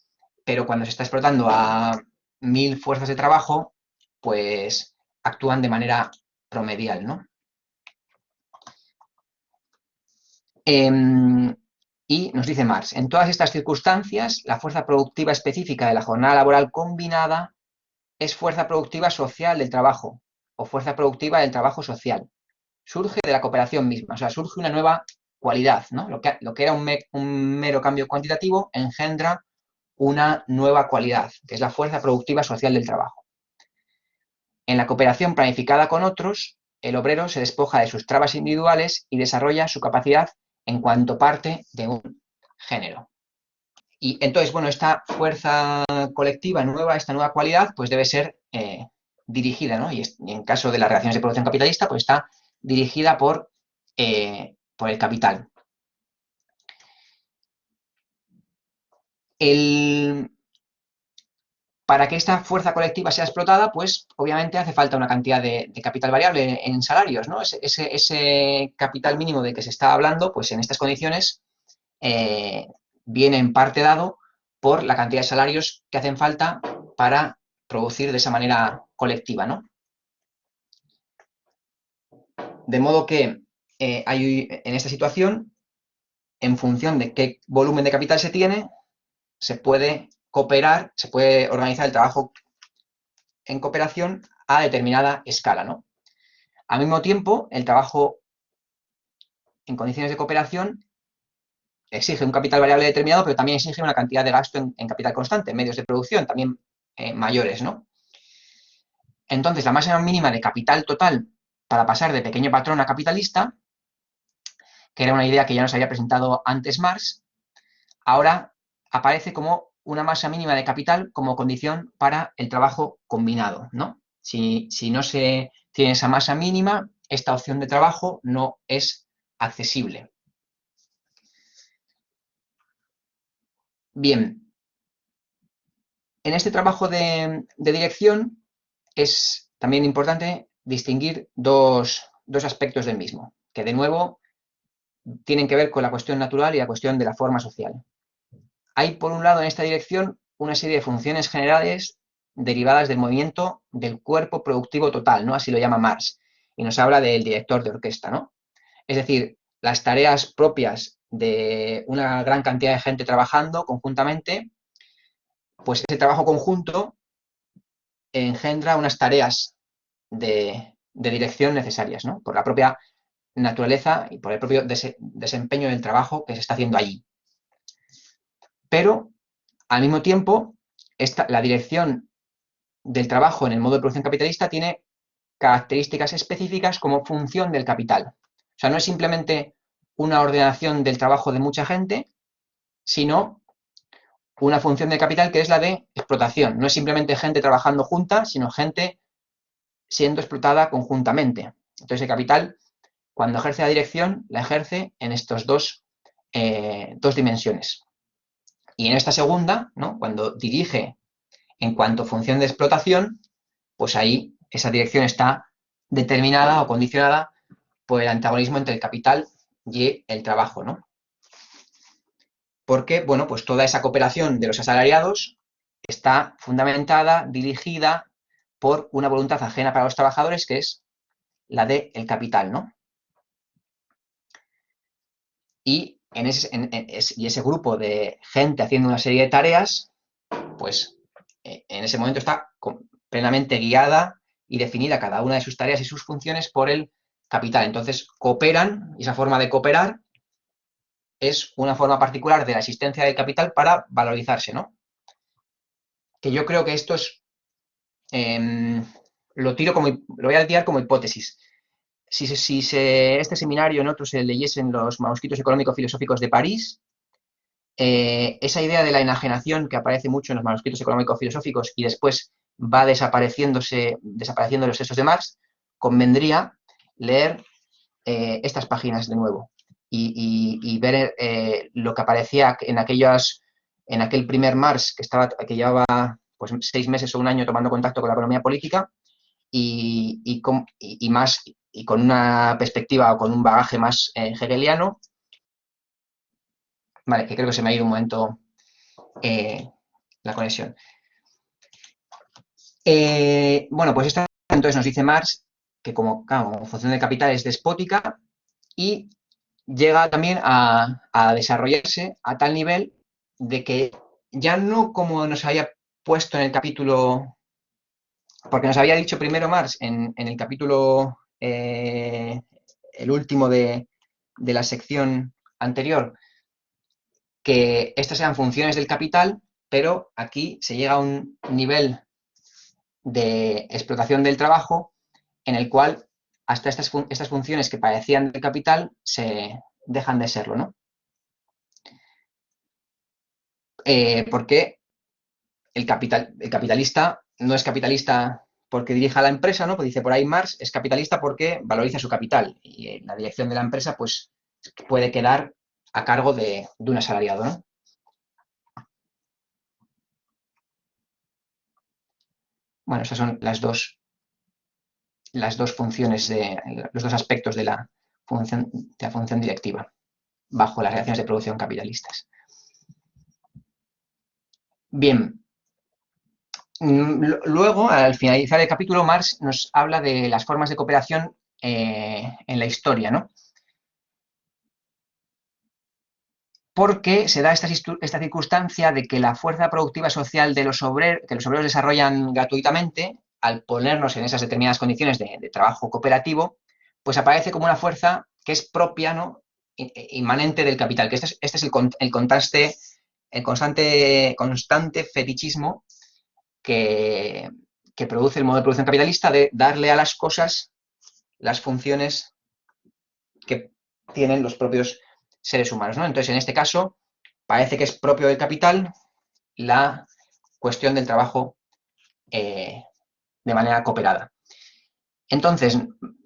pero cuando se está explotando a 1000 fuerzas de trabajo, pues actúan de manera promedial, ¿no? Y nos dice Marx, en todas estas circunstancias, la fuerza productiva específica de la jornada laboral combinada es fuerza productiva social del trabajo o fuerza productiva del trabajo social. Surge de la cooperación misma, o sea, surge una nueva cualidad, ¿no? Lo que era un mero cambio cuantitativo engendra una nueva cualidad, que es la fuerza productiva social del trabajo. En la cooperación planificada con otros, el obrero se despoja de sus trabas individuales y desarrolla su capacidad en cuanto parte de un género. Y entonces, bueno, esta fuerza colectiva nueva, esta nueva cualidad, pues debe ser dirigida, ¿no? Y en caso de las relaciones de producción capitalista, pues está dirigida por el capital. Para que esta fuerza colectiva sea explotada, pues obviamente hace falta una cantidad de capital variable en salarios, ¿no? Ese capital mínimo de que se está hablando, pues en estas condiciones eh, viene en parte dado por la cantidad de salarios que hacen falta para producir de esa manera colectiva, ¿no? De modo que en esta situación, en función de qué volumen de capital se tiene, se puede cooperar, se puede organizar el trabajo en cooperación a determinada escala, ¿no? Al mismo tiempo, el trabajo en condiciones de cooperación exige un capital variable determinado, pero también exige una cantidad de gasto en capital constante, en medios de producción también mayores, ¿no? Entonces, la máxima mínima de capital total para pasar de pequeño patrón a capitalista, que era una idea que ya nos había presentado antes Marx, ahora aparece como una masa mínima de capital como condición para el trabajo combinado, ¿no? Si no se tiene esa masa mínima, esta opción de trabajo no es accesible. Bien, en este trabajo de dirección es también importante distinguir dos aspectos del mismo, que de nuevo tienen que ver con la cuestión natural y la cuestión de la forma social. Hay, por un lado, en esta dirección una serie de funciones generales derivadas del movimiento del cuerpo productivo total, ¿no? Así lo llama Marx, y nos habla del director de orquesta, ¿no? Es decir, las tareas propias de una gran cantidad de gente trabajando conjuntamente, pues ese trabajo conjunto engendra unas tareas de dirección necesarias, ¿no? Por la propia naturaleza y por el propio desempeño del trabajo que se está haciendo allí. Pero, al mismo tiempo, la dirección del trabajo en el modo de producción capitalista tiene características específicas como función del capital. O sea, no es simplemente una ordenación del trabajo de mucha gente, sino una función del capital que es la de explotación. No es simplemente gente trabajando junta, sino gente siendo explotada conjuntamente. Entonces, el capital, cuando ejerce la dirección, la ejerce en estas dos dimensiones. Y en esta segunda, ¿no? Cuando dirige en cuanto a función de explotación, pues ahí esa dirección está determinada o condicionada por el antagonismo entre el capital y el trabajo, ¿no? Porque, bueno, pues toda esa cooperación de los asalariados está fundamentada, dirigida por una voluntad ajena para los trabajadores, que es la del capital, ¿no? Y ese grupo de gente haciendo una serie de tareas, pues en ese momento está plenamente guiada y definida cada una de sus tareas y sus funciones por el capital. Entonces cooperan, y esa forma de cooperar es una forma particular de la existencia del capital para valorizarse, ¿no? Que yo creo que esto es, eh, lo voy a tirar como hipótesis. Si este seminario en otros se leyesen los manuscritos económico-filosóficos de París, esa idea de la enajenación que aparece mucho en los manuscritos económico-filosóficos y después va desapareciendo los textos de Marx, convendría leer estas páginas de nuevo y ver lo que aparecía en aquel primer Marx que llevaba pues 6 meses o un año tomando contacto con la economía política y con una perspectiva o con un bagaje más hegeliano. Vale, que creo que se me ha ido un momento la conexión. Bueno, pues esta entonces nos dice Marx que como función del capital es despótica y llega también a desarrollarse a tal nivel de que ya no como nos había puesto en el capítulo, porque nos había dicho primero Marx en el capítulo, el último de la sección anterior, que estas eran funciones del capital, pero aquí se llega a un nivel de explotación del trabajo en el cual hasta estas funciones que parecían del capital se dejan de serlo, ¿no? porque el capitalista no es capitalista porque dirija la empresa, ¿no? Pues dice por ahí Marx, es capitalista porque valoriza su capital y la dirección de la empresa pues puede quedar a cargo de un asalariado, ¿no? Bueno, esas son las dos funciones, los dos aspectos de la función directiva bajo las relaciones de producción capitalistas. Bien, luego, al finalizar el capítulo, Marx nos habla de las formas de cooperación en la historia, ¿no? Porque se da esta circunstancia de que la fuerza productiva social que los obreros desarrollan gratuitamente, al ponernos en esas determinadas condiciones de trabajo cooperativo, pues aparece como una fuerza que es propia, ¿no? Inmanente del capital, que este es el constante fetichismo que, que produce el modo de producción capitalista de darle a las cosas las funciones que tienen los propios seres humanos, ¿no? Entonces, en este caso, parece que es propio del capital la cuestión del trabajo de manera cooperada. Entonces,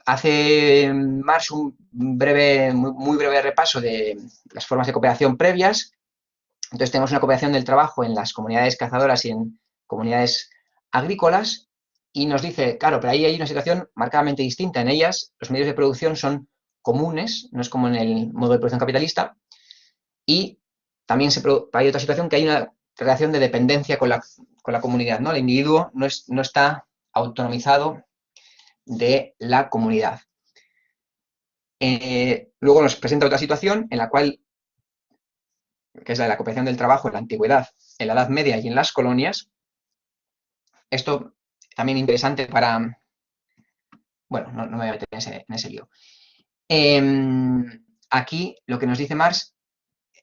hace Marx un muy breve repaso de las formas de cooperación previas. Entonces, tenemos una cooperación del trabajo en las comunidades cazadoras y en comunidades agrícolas, y nos dice, claro, pero ahí hay una situación marcadamente distinta. En ellas, los medios de producción son comunes, no es como en el modo de producción capitalista, y también hay otra situación que hay una relación de dependencia con la comunidad, ¿no? El individuo no está autonomizado de la comunidad. Luego nos presenta otra situación en la cual, que es la de la cooperación del trabajo en la antigüedad, en la Edad Media y en las colonias. Esto también interesante para... Bueno, no me voy a meter en ese lío. Aquí lo que nos dice Marx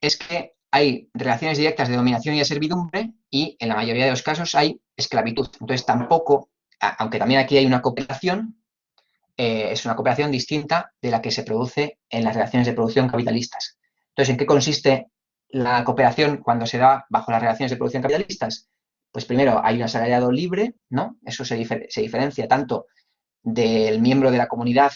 es que hay relaciones directas de dominación y de servidumbre y en la mayoría de los casos hay esclavitud. Entonces tampoco, aunque también aquí hay una cooperación, es una cooperación distinta de la que se produce en las relaciones de producción capitalistas. Entonces, ¿en qué consiste la cooperación cuando se da bajo las relaciones de producción capitalistas? Pues primero hay un asalariado libre, ¿no? Eso se diferencia tanto del miembro de la comunidad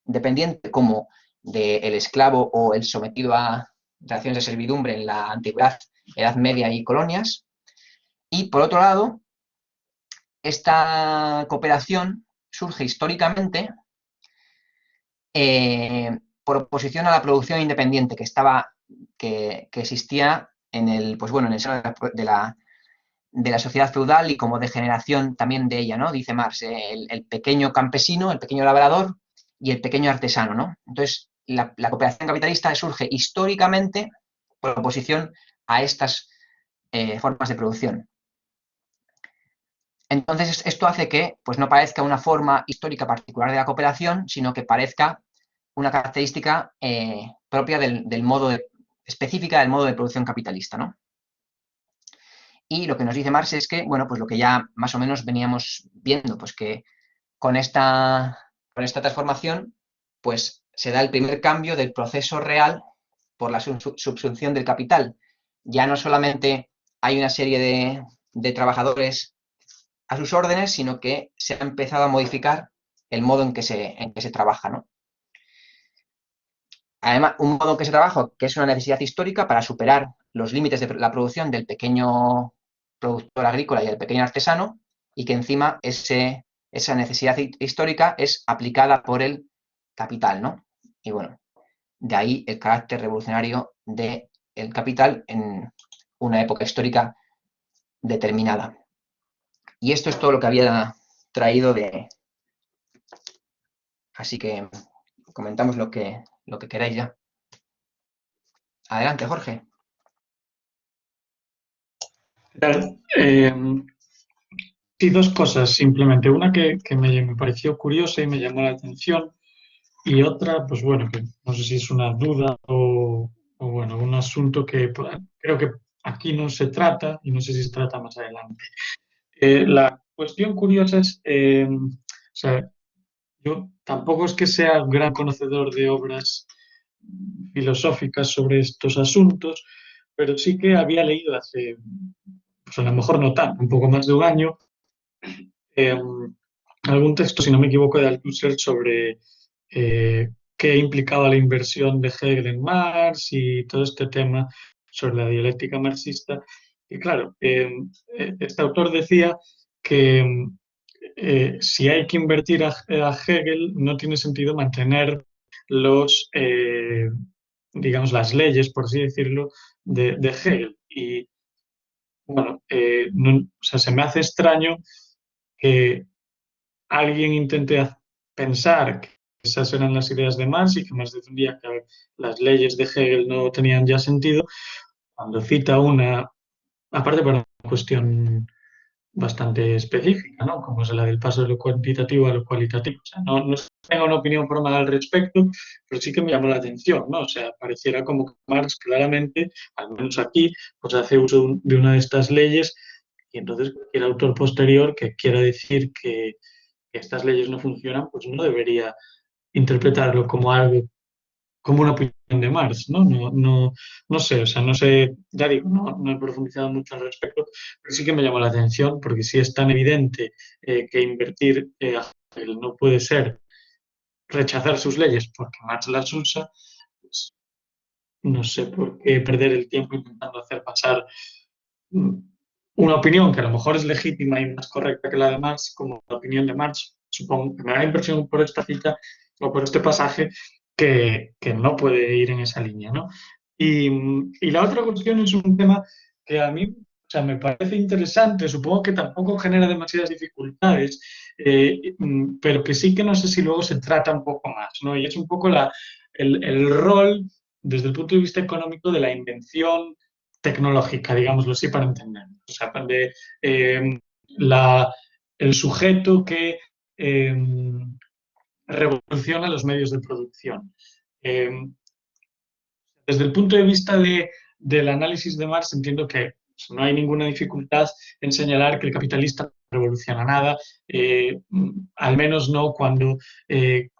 dependiente como del esclavo o el sometido a relaciones de servidumbre en la antigüedad, Edad Media y colonias. Y por otro lado, esta cooperación surge históricamente por oposición a la producción independiente que existía en el, pues bueno, en el seno de la sociedad feudal y como degeneración también de ella, ¿no? Dice Marx, el pequeño campesino, el pequeño labrador y el pequeño artesano, ¿no? Entonces, la cooperación capitalista surge históricamente por oposición a estas formas de producción. Entonces, esto hace que pues, no parezca una forma histórica particular de la cooperación, sino que parezca una característica propia específica del modo de producción capitalista, ¿no? Y lo que nos dice Marx es que, bueno, pues lo que ya más o menos veníamos viendo, pues que con esta transformación, pues se da el primer cambio del proceso real por la subsunción del capital. Ya no solamente hay una serie de trabajadores a sus órdenes, sino que se ha empezado a modificar el modo en que se trabaja, ¿no? Además, un modo en que se trabaja que es una necesidad histórica para superar los límites de la producción del pequeño productor agrícola y del pequeño artesano, y que encima esa necesidad histórica es aplicada por el capital, ¿no? Y bueno, de ahí el carácter revolucionario del capital en una época histórica determinada. Y esto es todo lo que había traído de... Así que comentamos lo que queráis ya. Adelante, Jorge. Sí, dos cosas simplemente. Una que me pareció curiosa y me llamó la atención, y otra, pues bueno, que no sé si es una duda o bueno, un asunto que creo que aquí no se trata y no sé si se trata más adelante. La cuestión curiosa es, o sea, yo tampoco es que sea un gran conocedor de obras filosóficas sobre estos asuntos, pero sí que había leído hace, pues a lo mejor no tanto, un poco más de un año, eh, algún texto, si no me equivoco, de Althusser sobre qué implicaba la inversión de Hegel en Marx y todo este tema sobre la dialéctica marxista. Y claro, este autor decía que si hay que invertir a Hegel, no tiene sentido mantener los, digamos, las leyes, por así decirlo, de Hegel. Y bueno, o sea, se me hace extraño que alguien intente pensar que esas eran las ideas de Marx y que Marx defendía que las leyes de Hegel no tenían ya sentido, cuando cita una, aparte por una cuestión bastante específica, ¿no? Como es la del paso de lo cuantitativo a lo cualitativo. O sea, no es que tenga una opinión formal al respecto, pero sí que me llamó la atención, ¿no? O sea, pareciera como que Marx claramente, al menos aquí, pues hace uso de una de estas leyes y entonces cualquier autor posterior que quiera decir que estas leyes no funcionan, pues no debería interpretarlo como algo, como una opinión de Marx, ¿no? No sé, o sea, no sé, ya digo, no he profundizado mucho al respecto, pero sí que me llamó la atención, porque si es tan evidente que invertir no puede ser rechazar sus leyes porque Marx las usa, pues no sé por qué perder el tiempo intentando hacer pasar mm, una opinión que a lo mejor es legítima y más correcta que la de Marx, como la opinión de Marx, supongo que me da la impresión por esta cita o por este pasaje que no puede ir en esa línea, ¿no? Y la otra cuestión es un tema que a mí, o sea, me parece interesante, supongo que tampoco genera demasiadas dificultades, pero que sí que no sé si luego se trata un poco más, ¿no? Y es un poco el rol desde el punto de vista económico de la invención tecnológica, digámoslo así, para entender. O sea, de, la, el sujeto que revoluciona los medios de producción. Eh, Desde el punto de vista del análisis de Marx, entiendo que no hay ninguna dificultad en señalar que el capitalista no revoluciona nada, al menos no cuando,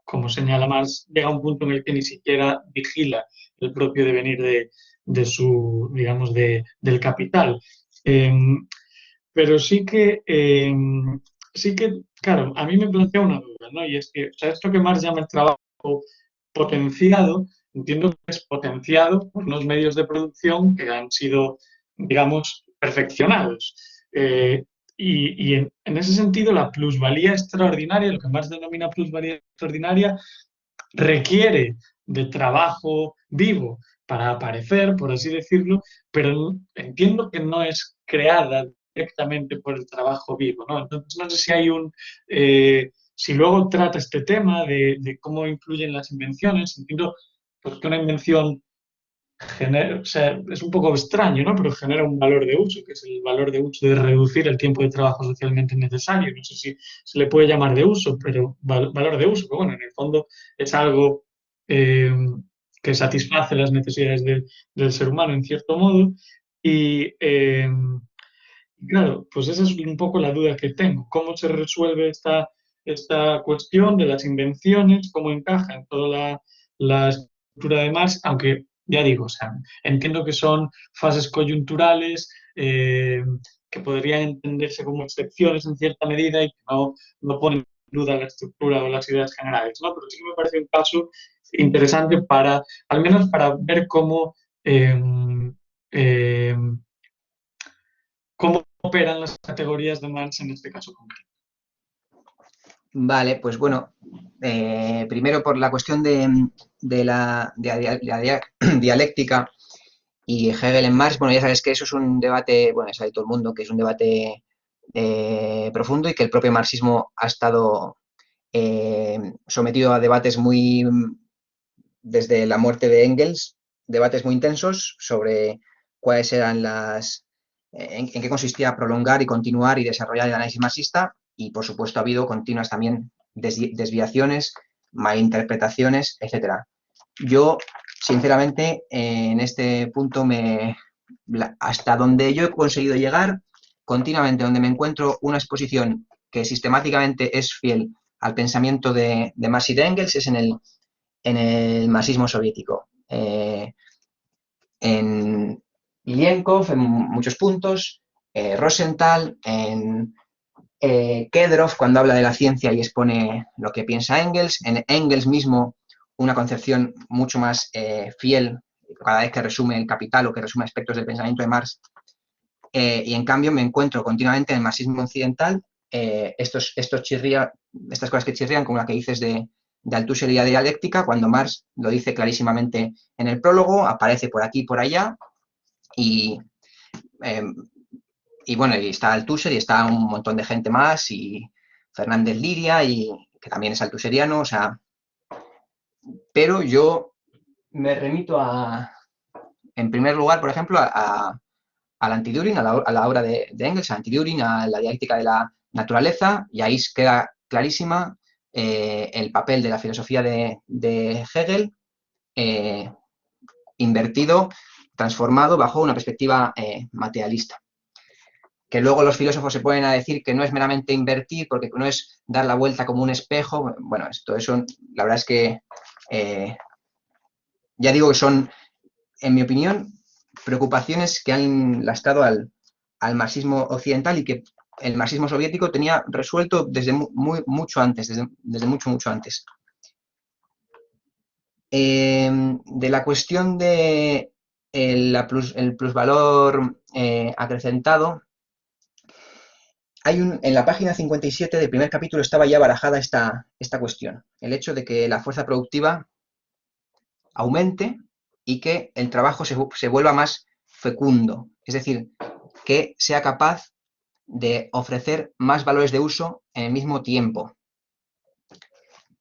como señala Marx, llega a un punto en el que ni siquiera vigila el propio devenir de su, digamos, del capital. Eh, pero sí que, claro, a mí me plantea una duda, ¿no? Y es que, o sea, esto que Marx llama el trabajo potenciado, entiendo que es potenciado por unos medios de producción que han sido, digamos, perfeccionados. En ese sentido, la plusvalía extraordinaria, lo que Marx denomina plusvalía extraordinaria, requiere de trabajo vivo para aparecer, por así decirlo, pero entiendo que no es creada directamente por el trabajo vivo, ¿no? Entonces, no sé si hay si luego trata este tema de cómo influyen las invenciones, entiendo pues, que una invención genera, o sea, es un poco extraño, ¿no? Pero genera un valor de uso, que es el valor de uso de reducir el tiempo de trabajo socialmente necesario. No sé si se le puede llamar de uso, pero valor de uso, pero bueno, en el fondo es algo eh, que satisface las necesidades del ser humano en cierto modo. Y claro, pues esa es un poco la duda que tengo. ¿Cómo se resuelve esta cuestión de las invenciones? ¿Cómo encaja en toda la estructura de Marx? Aunque, ya digo, o sea, entiendo que son fases coyunturales que podrían entenderse como excepciones en cierta medida y que no ponen en duda la estructura o las ideas generales, ¿no? Pero sí que me parece un caso interesante para, al menos para ver eh, eh, cómo operan las categorías de Marx en este caso concreto. Vale, pues bueno, primero por la cuestión de la dialéctica y Hegel en Marx, bueno, ya sabes que eso es un debate, bueno, ya sabe todo el mundo que es un debate profundo y que el propio marxismo ha estado sometido a debates muy, desde la muerte de Engels, debates muy intensos sobre cuáles eran en qué consistía prolongar y continuar y desarrollar el análisis marxista y, por supuesto, ha habido continuas también desviaciones, malinterpretaciones, etcétera. Yo, sinceramente, en este punto, hasta donde yo he conseguido llegar, continuamente donde me encuentro una exposición que sistemáticamente es fiel al pensamiento de Marx y de Engels es en el marxismo soviético. En, Ilienkov en muchos puntos, Rosenthal, en Kedrov cuando habla de la ciencia y expone lo que piensa Engels, en Engels mismo una concepción mucho más fiel cada vez que resume el Capital o que resume aspectos del pensamiento de Marx, y en cambio me encuentro continuamente en el marxismo occidental estas cosas que chirrían, como la que dices de Althusser y la dialéctica, cuando Marx lo dice clarísimamente en el prólogo, aparece por aquí y por allá, y, eh, y bueno, y está Althusser y está un montón de gente más, y Fernández Liria, y que también es althuseriano, o sea, pero yo me remito en primer lugar, por ejemplo, al anti-Düring, a la obra de Engels, al anti-Düring, a la dialéctica de la naturaleza, y ahí queda clarísima el papel de la filosofía de Hegel, eh, invertido, transformado bajo una perspectiva materialista. Que luego los filósofos se ponen a decir que no es meramente invertir, porque no es dar la vuelta como un espejo. Bueno, todo eso, la verdad es que ya digo que son, en mi opinión, preocupaciones que han lastrado al marxismo occidental y que el marxismo soviético tenía resuelto desde mucho antes, desde mucho antes. De la cuestión de el plusvalor acrecentado, en la página 57 del primer capítulo estaba ya barajada esta cuestión, el hecho de que la fuerza productiva aumente y que el trabajo se vuelva más fecundo, es decir, que sea capaz de ofrecer más valores de uso en el mismo tiempo.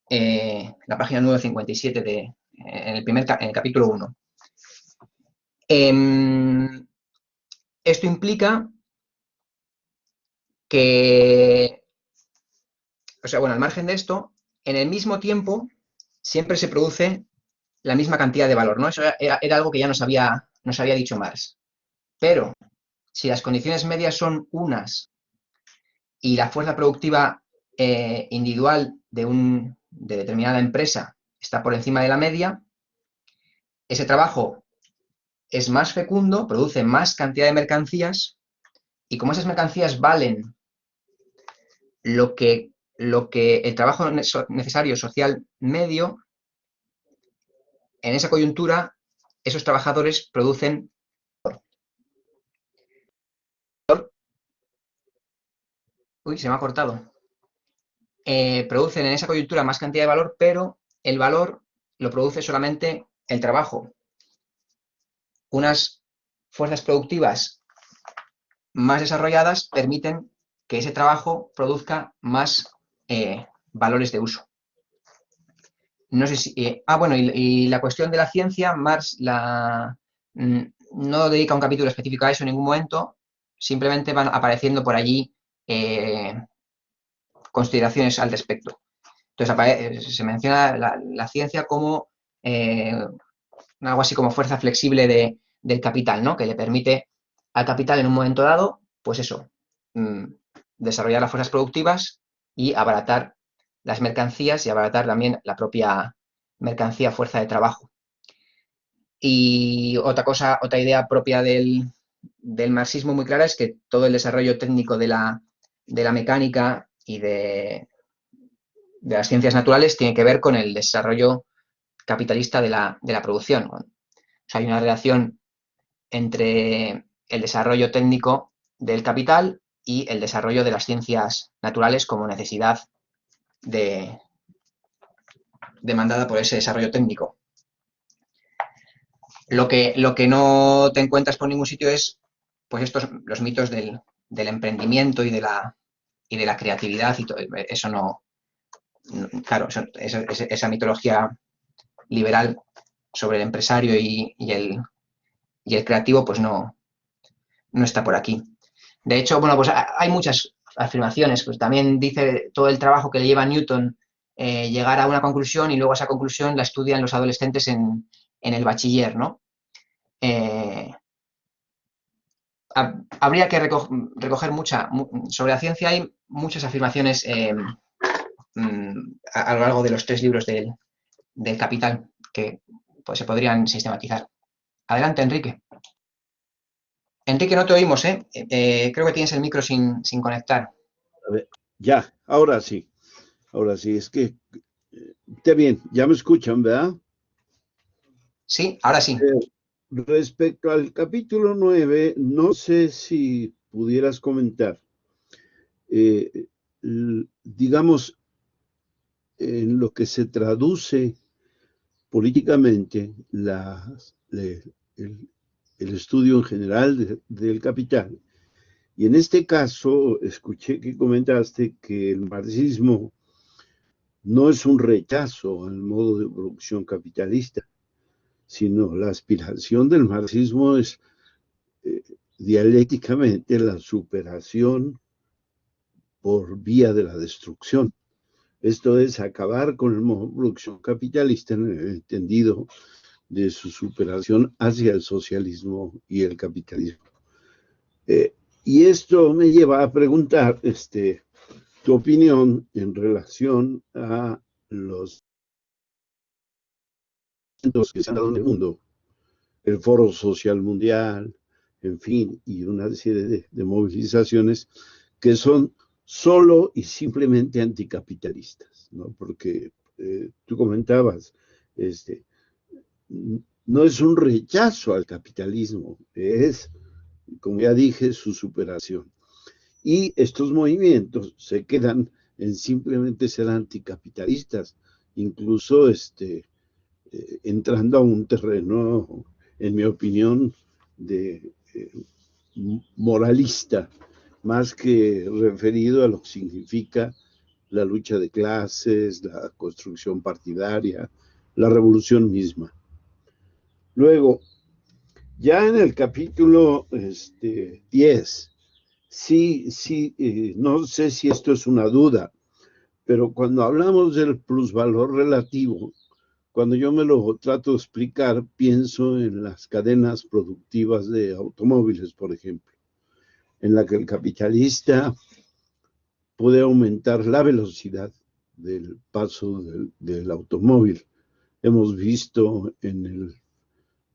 La página 957 en el capítulo 1. Esto implica que, o sea, bueno, al margen de esto, en el mismo tiempo siempre se produce la misma cantidad de valor, ¿no? Eso era algo que ya nos había dicho Marx. Pero si las condiciones medias son unas y la fuerza productiva individual de determinada empresa está por encima de la media, ese trabajo es más fecundo, produce más cantidad de mercancías, y como esas mercancías valen lo que el trabajo necesario social medio, en esa coyuntura esos trabajadores producen, uy, se me ha cortado, producen en esa coyuntura más cantidad de valor, pero el valor lo produce solamente el trabajo. Unas fuerzas productivas más desarrolladas permiten que ese trabajo produzca más valores de uso. No sé si, bueno, y la cuestión de la ciencia, Marx no dedica un capítulo específico a eso en ningún momento, simplemente van apareciendo por allí consideraciones al respecto. Entonces se menciona la ciencia como algo así como fuerza flexible del capital, ¿no? Que le permite al capital en un momento dado, pues eso, desarrollar las fuerzas productivas y abaratar las mercancías y abaratar también la propia mercancía, fuerza de trabajo. Y otra idea propia del marxismo muy clara es que todo el desarrollo técnico de la mecánica y de las ciencias naturales tiene que ver con el desarrollo capitalista de la producción. O sea, hay una relación entre el desarrollo técnico del capital y el desarrollo de las ciencias naturales como necesidad demandada por ese desarrollo técnico. Lo que no te encuentras por ningún sitio es pues los mitos del emprendimiento y de la creatividad, y todo eso no, claro, esa mitología liberal sobre el empresario y el creativo pues no está por aquí. De hecho, bueno, pues hay muchas afirmaciones, pues también dice todo el trabajo que le lleva a Newton llegar a una conclusión, y luego esa conclusión la estudian los adolescentes en el bachiller, ¿no? Habría que recoger sobre la ciencia hay muchas afirmaciones a lo largo de los 3 libros del Capital que pues, se podrían sistematizar. Adelante, Enrique. Enrique, no te oímos, ¿eh? Creo que tienes el micro sin conectar. A ver, ya, ahora sí, es que está bien, ya me escuchan, ¿verdad? Sí, ahora sí. Respecto al capítulo 9, no sé si pudieras comentar, digamos, en lo que se traduce políticamente el, el estudio en general del capital. Y en este caso, escuché que comentaste que el marxismo no es un rechazo al modo de producción capitalista, sino la aspiración del marxismo es eh, dialécticamente la superación por vía de la destrucción. Esto es acabar con el modo de producción capitalista en el entendido de su superación hacia el socialismo y el capitalismo. Y esto me lleva a preguntar tu opinión en relación a los eventos que se han dado en el mundo, el Foro Social Mundial, en fin, y una serie de movilizaciones que son solo y simplemente anticapitalistas, ¿no? Porque tú comentabas, este, no es un rechazo al capitalismo, es, como ya dije, su superación. Y estos movimientos se quedan en simplemente ser anticapitalistas, incluso entrando a un terreno, en mi opinión, de moralista, más que referido a lo que significa la lucha de clases, la construcción partidaria, la revolución misma. Luego, ya en el capítulo 10, sí, no sé si esto es una duda, pero cuando hablamos del plusvalor relativo, cuando yo me lo trato de explicar, pienso en las cadenas productivas de automóviles, por ejemplo, en la que el capitalista puede aumentar la velocidad del paso del automóvil. Hemos visto en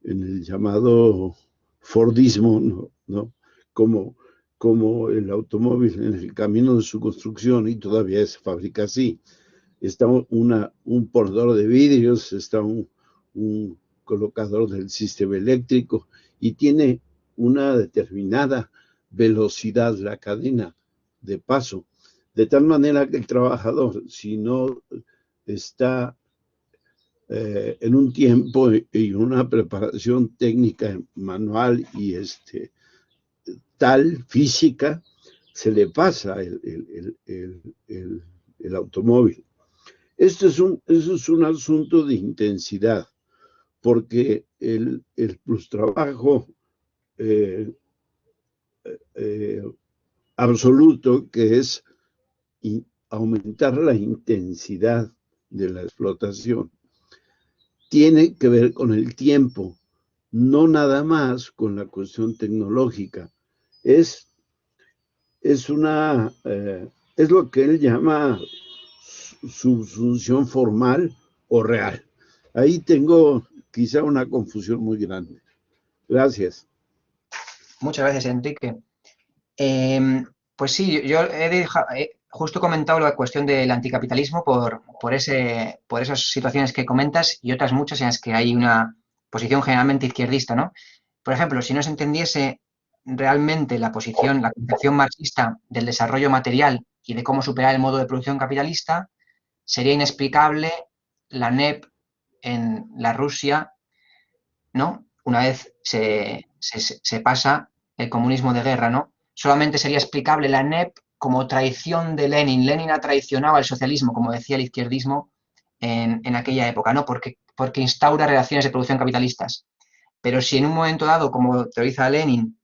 el llamado Fordismo, ¿no? Como, como el automóvil en el camino de su construcción, y todavía se fabrica así, está un portador de vidrios, está un colocador del sistema eléctrico y tiene una determinada velocidad la cadena de paso, de tal manera que el trabajador, si no está en un tiempo y una preparación técnica manual y tal física, se le pasa el automóvil. Eso es un asunto de intensidad, porque el plus trabajo eh, eh, absoluto, que es aumentar la intensidad de la explotación, tiene que ver con el tiempo, no nada más con la cuestión tecnológica. Es, es una, es lo que él llama subsunción formal o real. Ahí tengo quizá una confusión muy grande. Gracias. Muchas gracias, Enrique. Pues sí, yo he justo comentado la cuestión del anticapitalismo por esas situaciones que comentas y otras muchas en las que hay una posición generalmente izquierdista, ¿no? Por ejemplo, si no se entendiese realmente la concepción marxista del desarrollo material y de cómo superar el modo de producción capitalista, sería inexplicable la NEP en la Rusia, ¿no? Una vez se pasa el comunismo de guerra, ¿no? Solamente sería explicable la NEP como traición de Lenin. Lenin ha traicionado al socialismo, como decía el izquierdismo en aquella época, ¿no? Porque instaura relaciones de producción capitalistas. Pero si en un momento dado, como teoriza Lenin,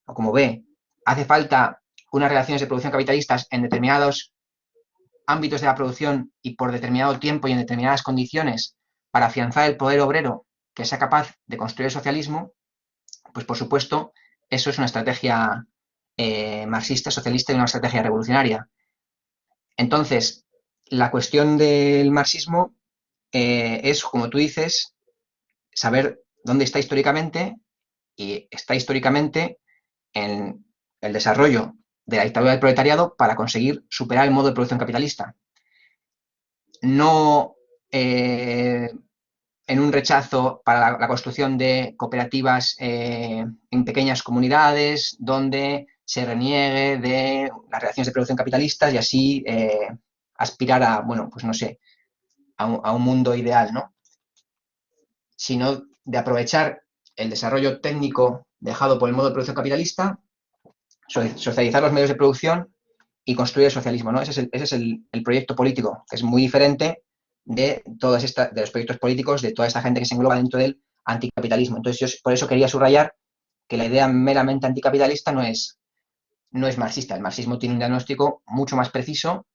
o como ve, hace falta unas relaciones de producción capitalistas en determinados ámbitos de la producción y por determinado tiempo y en determinadas condiciones para afianzar el poder obrero que sea capaz de construir el socialismo, pues por supuesto, eso es una estrategia marxista, socialista y una estrategia revolucionaria. Entonces, la cuestión del marxismo es, como tú dices, saber dónde está históricamente y está históricamente en el desarrollo de la dictadura del proletariado para conseguir superar el modo de producción capitalista. No en un rechazo para la construcción de cooperativas en pequeñas comunidades donde se reniegue de las relaciones de producción capitalistas y así aspirar a, bueno, pues no sé, a un mundo ideal, ¿no? Sino de aprovechar el desarrollo técnico dejado por el modo de producción capitalista, socializar los medios de producción y construir el socialismo, ¿no? Ese es el proyecto político, que es muy diferente de de los proyectos políticos de toda esta gente que se engloba dentro del anticapitalismo. Entonces, yo por eso quería subrayar que la idea meramente anticapitalista no es marxista. El marxismo tiene un diagnóstico mucho más preciso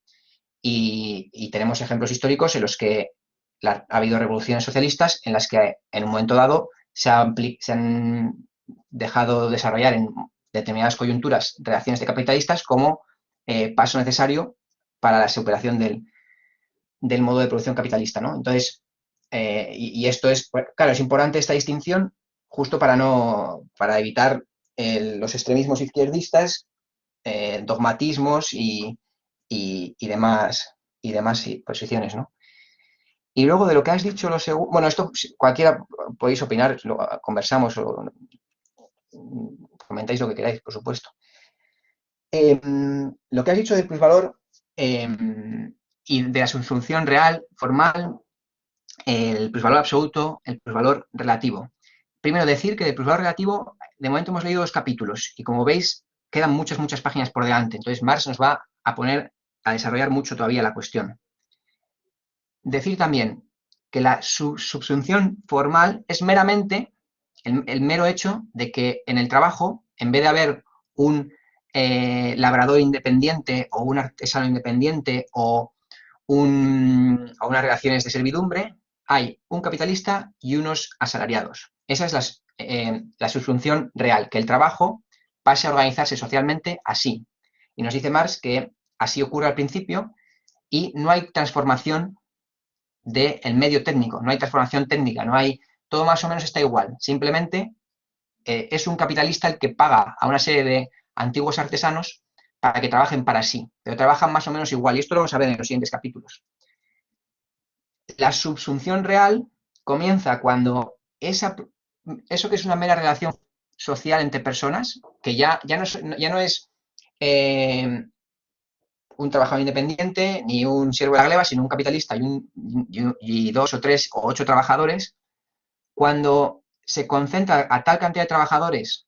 y tenemos ejemplos históricos en los que ha habido revoluciones socialistas en las que en un momento dado se han dejado desarrollar en determinadas coyunturas relaciones de capitalistas como paso necesario para la superación del modo de producción capitalista, ¿no? Entonces, y esto es, claro, es importante esta distinción justo para evitar los extremismos izquierdistas, dogmatismos y demás posiciones, ¿no? Y luego de lo que has dicho, bueno, esto cualquiera podéis opinar, lo conversamos o comentáis lo que queráis, por supuesto. Lo que has dicho del plusvalor y de la subsunción real, formal, el plusvalor absoluto, el plusvalor relativo. Primero decir que del plusvalor relativo, de momento hemos leído 2 capítulos y como veis, quedan muchas páginas por delante. Entonces, Marx nos va a desarrollar mucho todavía la cuestión. Decir también que la subsunción formal es meramente el mero hecho de que en el trabajo, en vez de haber un labrador independiente o un artesano independiente o unas relaciones de servidumbre, hay un capitalista y unos asalariados. Esa es la subsunción real, que el trabajo pase a organizarse socialmente así. Y nos dice Marx que así ocurre al principio y no hay transformación del medio técnico, no hay transformación técnica, no hay, todo más o menos está igual. Simplemente es un capitalista el que paga a una serie de antiguos artesanos para que trabajen para sí, pero trabajan más o menos igual. Y esto lo vamos a ver en los siguientes capítulos. La subsunción real comienza cuando eso que es una mera relación social entre personas, que ya no es un trabajador independiente ni un siervo de la gleba, sino un capitalista y 2 o 3 o 8 trabajadores, cuando se concentra a tal cantidad de trabajadores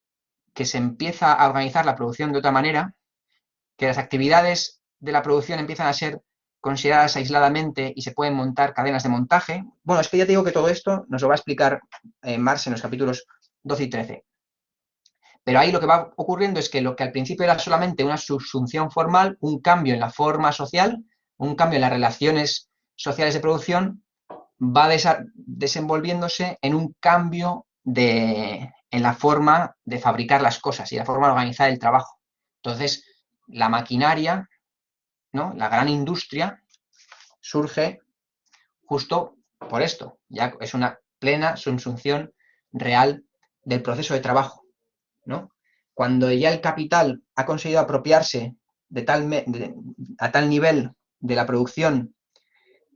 que se empieza a organizar la producción de otra manera, que las actividades de la producción empiezan a ser consideradas aisladamente y se pueden montar cadenas de montaje. Bueno, es que ya te digo que todo esto nos lo va a explicar Marx en los capítulos 12 y 13. Pero ahí lo que va ocurriendo es que lo que al principio era solamente una subsunción formal, un cambio en la forma social, un cambio en las relaciones sociales de producción, va desenvolviéndose en un cambio en la forma de fabricar las cosas y la forma de organizar el trabajo. Entonces, la maquinaria, ¿no? La gran industria surge justo por esto. Ya es una plena subsunción real del proceso de trabajo, ¿no? Cuando ya el capital ha conseguido apropiarse a tal nivel de la producción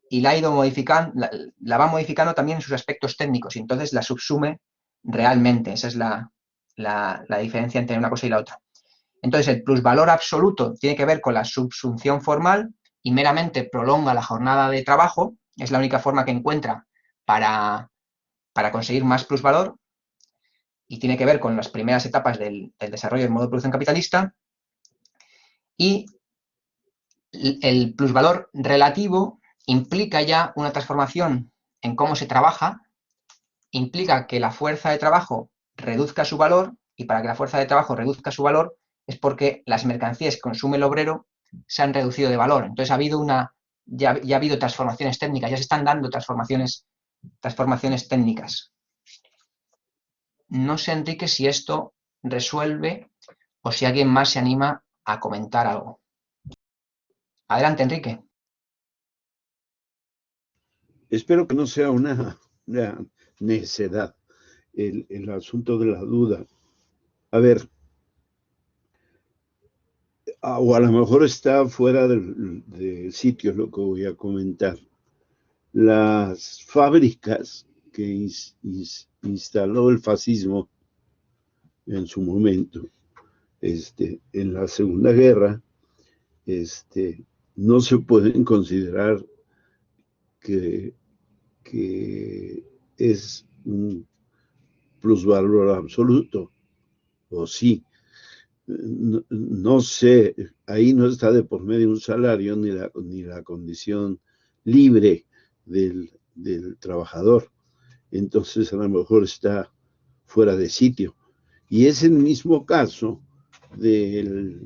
y la ha ido modificando, la va modificando también en sus aspectos técnicos y entonces la subsume realmente. Esa es la diferencia entre una cosa y la otra. Entonces, el plusvalor absoluto tiene que ver con la subsunción formal y meramente prolonga la jornada de trabajo. Es la única forma que encuentra para conseguir más plusvalor y tiene que ver con las primeras etapas del desarrollo del modo de producción capitalista. Y el plusvalor relativo implica ya una transformación en cómo se trabaja, implica que la fuerza de trabajo reduzca su valor y para que la fuerza de trabajo reduzca su valor es porque las mercancías que consume el obrero se han reducido de valor. Entonces ha habido ya ha habido transformaciones técnicas, ya se están dando transformaciones técnicas. No sé, Enrique, si esto resuelve o si alguien más se anima a comentar algo. Adelante, Enrique. Espero que no sea una necedad el asunto de la duda. A ver, o a lo mejor está fuera de sitio lo que voy a comentar. Las fábricas que instaló el fascismo en su momento, en la Segunda Guerra, no se pueden considerar que es un plusvalor absoluto, o sí. No sé, ahí no está de por medio un salario ni la condición libre del trabajador. Entonces a lo mejor está fuera de sitio. Y es el mismo caso de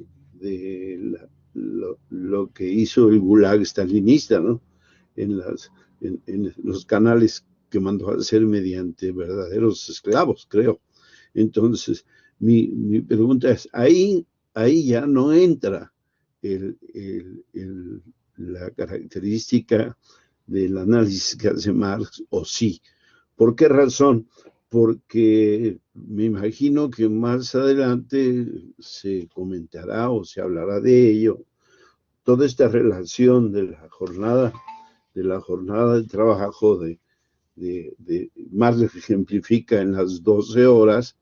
lo que hizo el Gulag stalinista, ¿no? En los canales que mandó a hacer mediante verdaderos esclavos, creo. Entonces, mi pregunta es, ahí ya no entra la característica del análisis que hace Marx, o sí. ¿Por qué razón? Porque me imagino que más adelante se comentará o se hablará de ello, toda esta relación de la jornada de trabajo más lo ejemplifica en las 12 horas,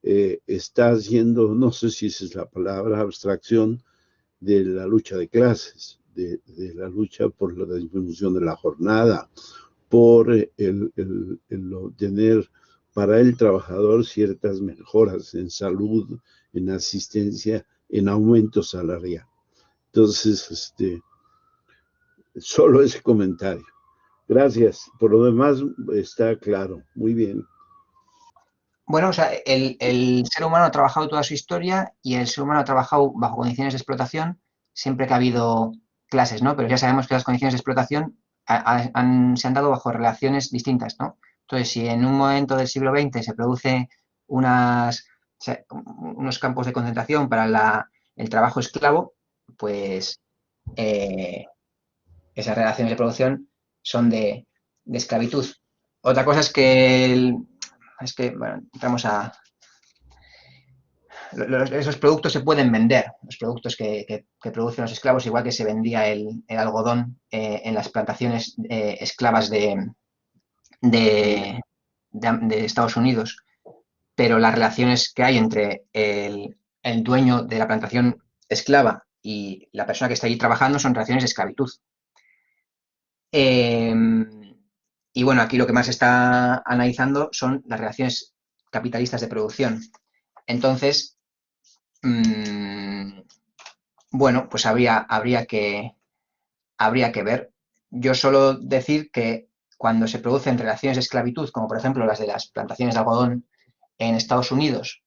está haciendo, no sé si esa es la palabra, abstracción de la lucha de clases, de la lucha por la disminución de la jornada, por el obtener para el trabajador ciertas mejoras en salud, en asistencia, en aumento salarial. Entonces, solo ese comentario. Gracias. Por lo demás, está claro. Muy bien. Bueno, o sea, el ser humano ha trabajado toda su historia y el ser humano ha trabajado bajo condiciones de explotación siempre que ha habido clases, ¿no? Pero ya sabemos que las condiciones de explotación se han dado bajo relaciones distintas, ¿no? Entonces, si en un momento del siglo XX se produce unos campos de concentración para el trabajo esclavo, pues esas relaciones de producción son de esclavitud. Otra cosa es que bueno, entramos esos productos se pueden vender, los productos que producen los esclavos, igual que se vendía el algodón en las plantaciones esclavas de Estados Unidos, pero las relaciones que hay entre el dueño de la plantación esclava y la persona que está allí trabajando son relaciones de esclavitud. Y bueno, aquí lo que más se está analizando son las relaciones capitalistas de producción. Entonces, bueno, pues habría que ver. Yo suelo decir que cuando se producen relaciones de esclavitud, como por ejemplo las de las plantaciones de algodón en Estados Unidos,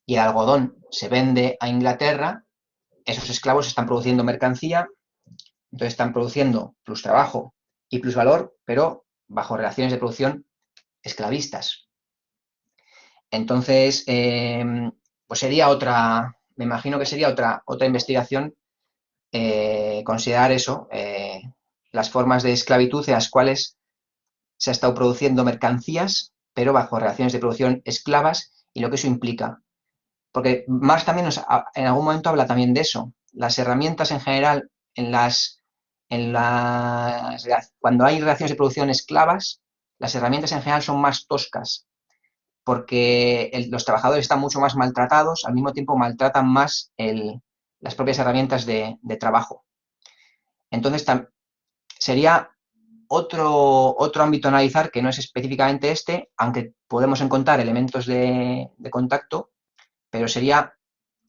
y el algodón se vende a Inglaterra, esos esclavos están produciendo mercancía, entonces están produciendo plus trabajo y plus valor, pero bajo relaciones de producción esclavistas. Entonces, pues sería me imagino que sería otra investigación considerar eso, las formas de esclavitud en las cuales se ha estado produciendo mercancías, pero bajo relaciones de producción esclavas y lo que eso implica. Porque Marx también en algún momento habla también de eso. Las herramientas en general, cuando hay relaciones de producción esclavas, las herramientas en general son más toscas, porque los trabajadores están mucho más maltratados, al mismo tiempo maltratan más las propias herramientas de trabajo. Entonces, sería otro ámbito a analizar que no es específicamente este, aunque podemos encontrar elementos de contacto, pero sería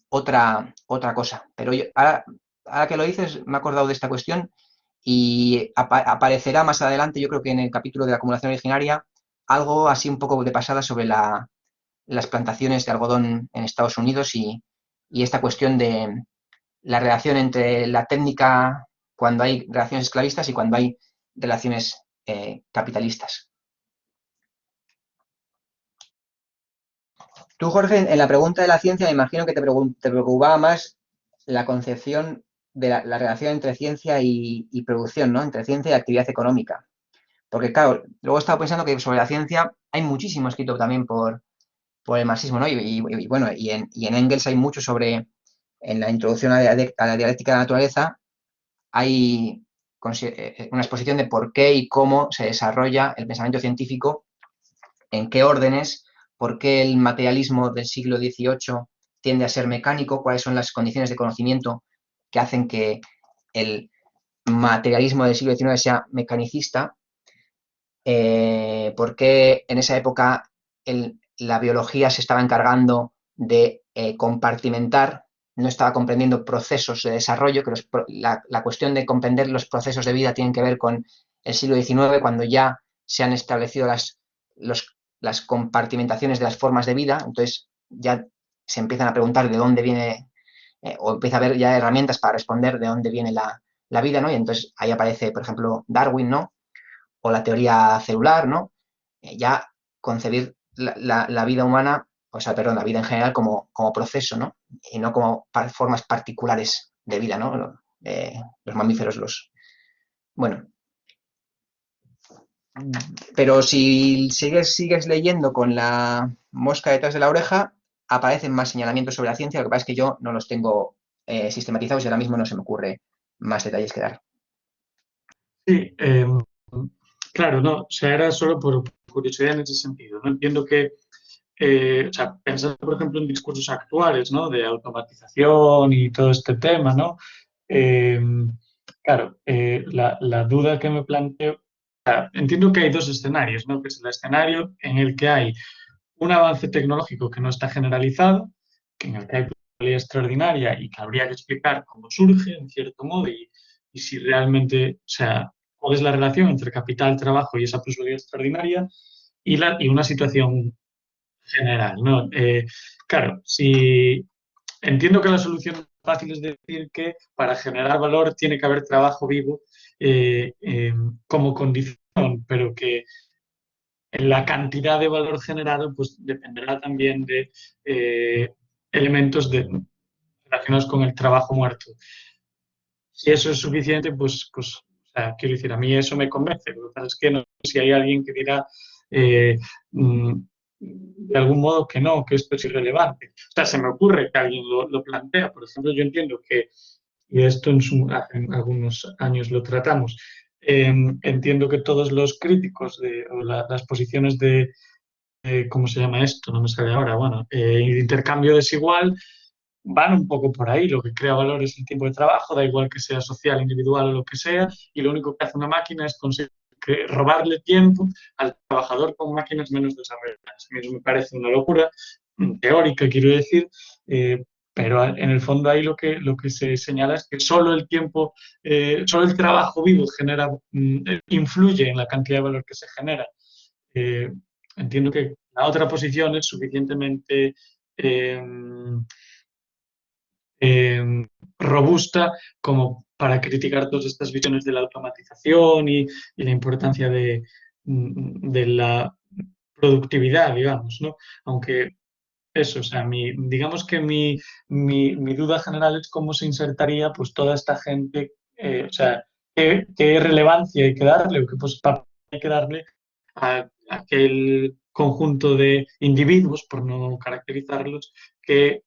otra cosa. Pero ahora que lo dices, me he acordado de esta cuestión y aparecerá más adelante, yo creo que en el capítulo de la acumulación originaria, algo así un poco de pasada sobre las plantaciones de algodón en Estados Unidos y esta cuestión de la relación entre la técnica cuando hay relaciones esclavistas y cuando hay relaciones capitalistas. Tú, Jorge, en la pregunta de la ciencia me imagino que te preocupaba más la concepción de la relación entre ciencia y producción, ¿no? Entre ciencia y actividad económica. Porque, claro, luego he estado pensando que sobre la ciencia hay muchísimo escrito también por el marxismo, ¿no? Y bueno, y en Engels hay mucho sobre en la introducción a la dialéctica de la naturaleza hay una exposición de por qué y cómo se desarrolla el pensamiento científico, en qué órdenes, por qué el materialismo del siglo XVIII tiende a ser mecánico, cuáles son las condiciones de conocimiento que hacen que el materialismo del siglo XIX sea mecanicista, por qué en esa época la biología se estaba encargando de compartimentar, no estaba comprendiendo procesos de desarrollo, que la cuestión de comprender los procesos de vida tienen que ver con el siglo XIX, cuando ya se han establecido las compartimentaciones de las formas de vida, entonces ya se empiezan a preguntar de dónde viene, o empieza a haber ya herramientas para responder de dónde viene la vida, ¿no? Y entonces ahí aparece, por ejemplo, Darwin, ¿no? O la teoría celular, ¿no? Ya concebir la vida humana, o sea, perdón, la vida en general como proceso, ¿no? Y no como formas particulares de vida, ¿no? Los mamíferos, Bueno, pero si sigues leyendo con la mosca detrás de la oreja, aparecen más señalamientos sobre la ciencia, lo que pasa es que yo no los tengo sistematizados y ahora mismo no se me ocurre más detalles que dar. Sí, claro, no, o sea, era solo por curiosidad en ese sentido. No entiendo que, o sea, pensando, por ejemplo, en discursos actuales, ¿no? De automatización y todo este tema, ¿no? Eh, claro, la duda que me planteo, o sea, entiendo que hay dos escenarios, ¿no? Que es el escenario en el que hay un avance tecnológico que no está generalizado, que en el que hay probabilidad extraordinaria y que habría que explicar cómo surge, en cierto modo, y si realmente, o sea, cuál es la relación entre capital, trabajo y esa plusvalía extraordinaria y una situación general, ¿no? Claro, si entiendo que la solución fácil es decir que para generar valor tiene que haber trabajo vivo como condición, pero que la cantidad de valor generado pues dependerá también de elementos relacionados con el trabajo muerto. Si eso es suficiente, pues o sea, quiero decir, a mí eso me convence. Lo que pasa es que no sé si hay alguien que dirá eh, mm, de algún modo que no, que esto es irrelevante. O sea, se me ocurre que alguien lo plantea. Por ejemplo, yo entiendo que, y esto hace algunos años lo tratamos, entiendo que todos los críticos o las posiciones ¿cómo se llama esto? No me sale ahora. Bueno, intercambio desigual van un poco por ahí. Lo que crea valor es el tiempo de trabajo, da igual que sea social, individual o lo que sea, y lo único que hace una máquina es conseguir robarle tiempo al trabajador con máquinas menos desarrolladas. A mí eso me parece una locura teórica, quiero decir, pero en el fondo ahí lo que se señala es que solo el tiempo, solo el trabajo vivo influye en la cantidad de valor que se genera. Eh, entiendo que la otra posición es suficientemente eh, robusta como para criticar todas estas visiones de la automatización y la importancia de la productividad, digamos, ¿no? Aunque eso, o sea, digamos que mi duda general es cómo se insertaría pues toda esta gente, o sea, qué relevancia hay que darle o qué pues, papel hay que darle a aquel conjunto de individuos, por no caracterizarlos, que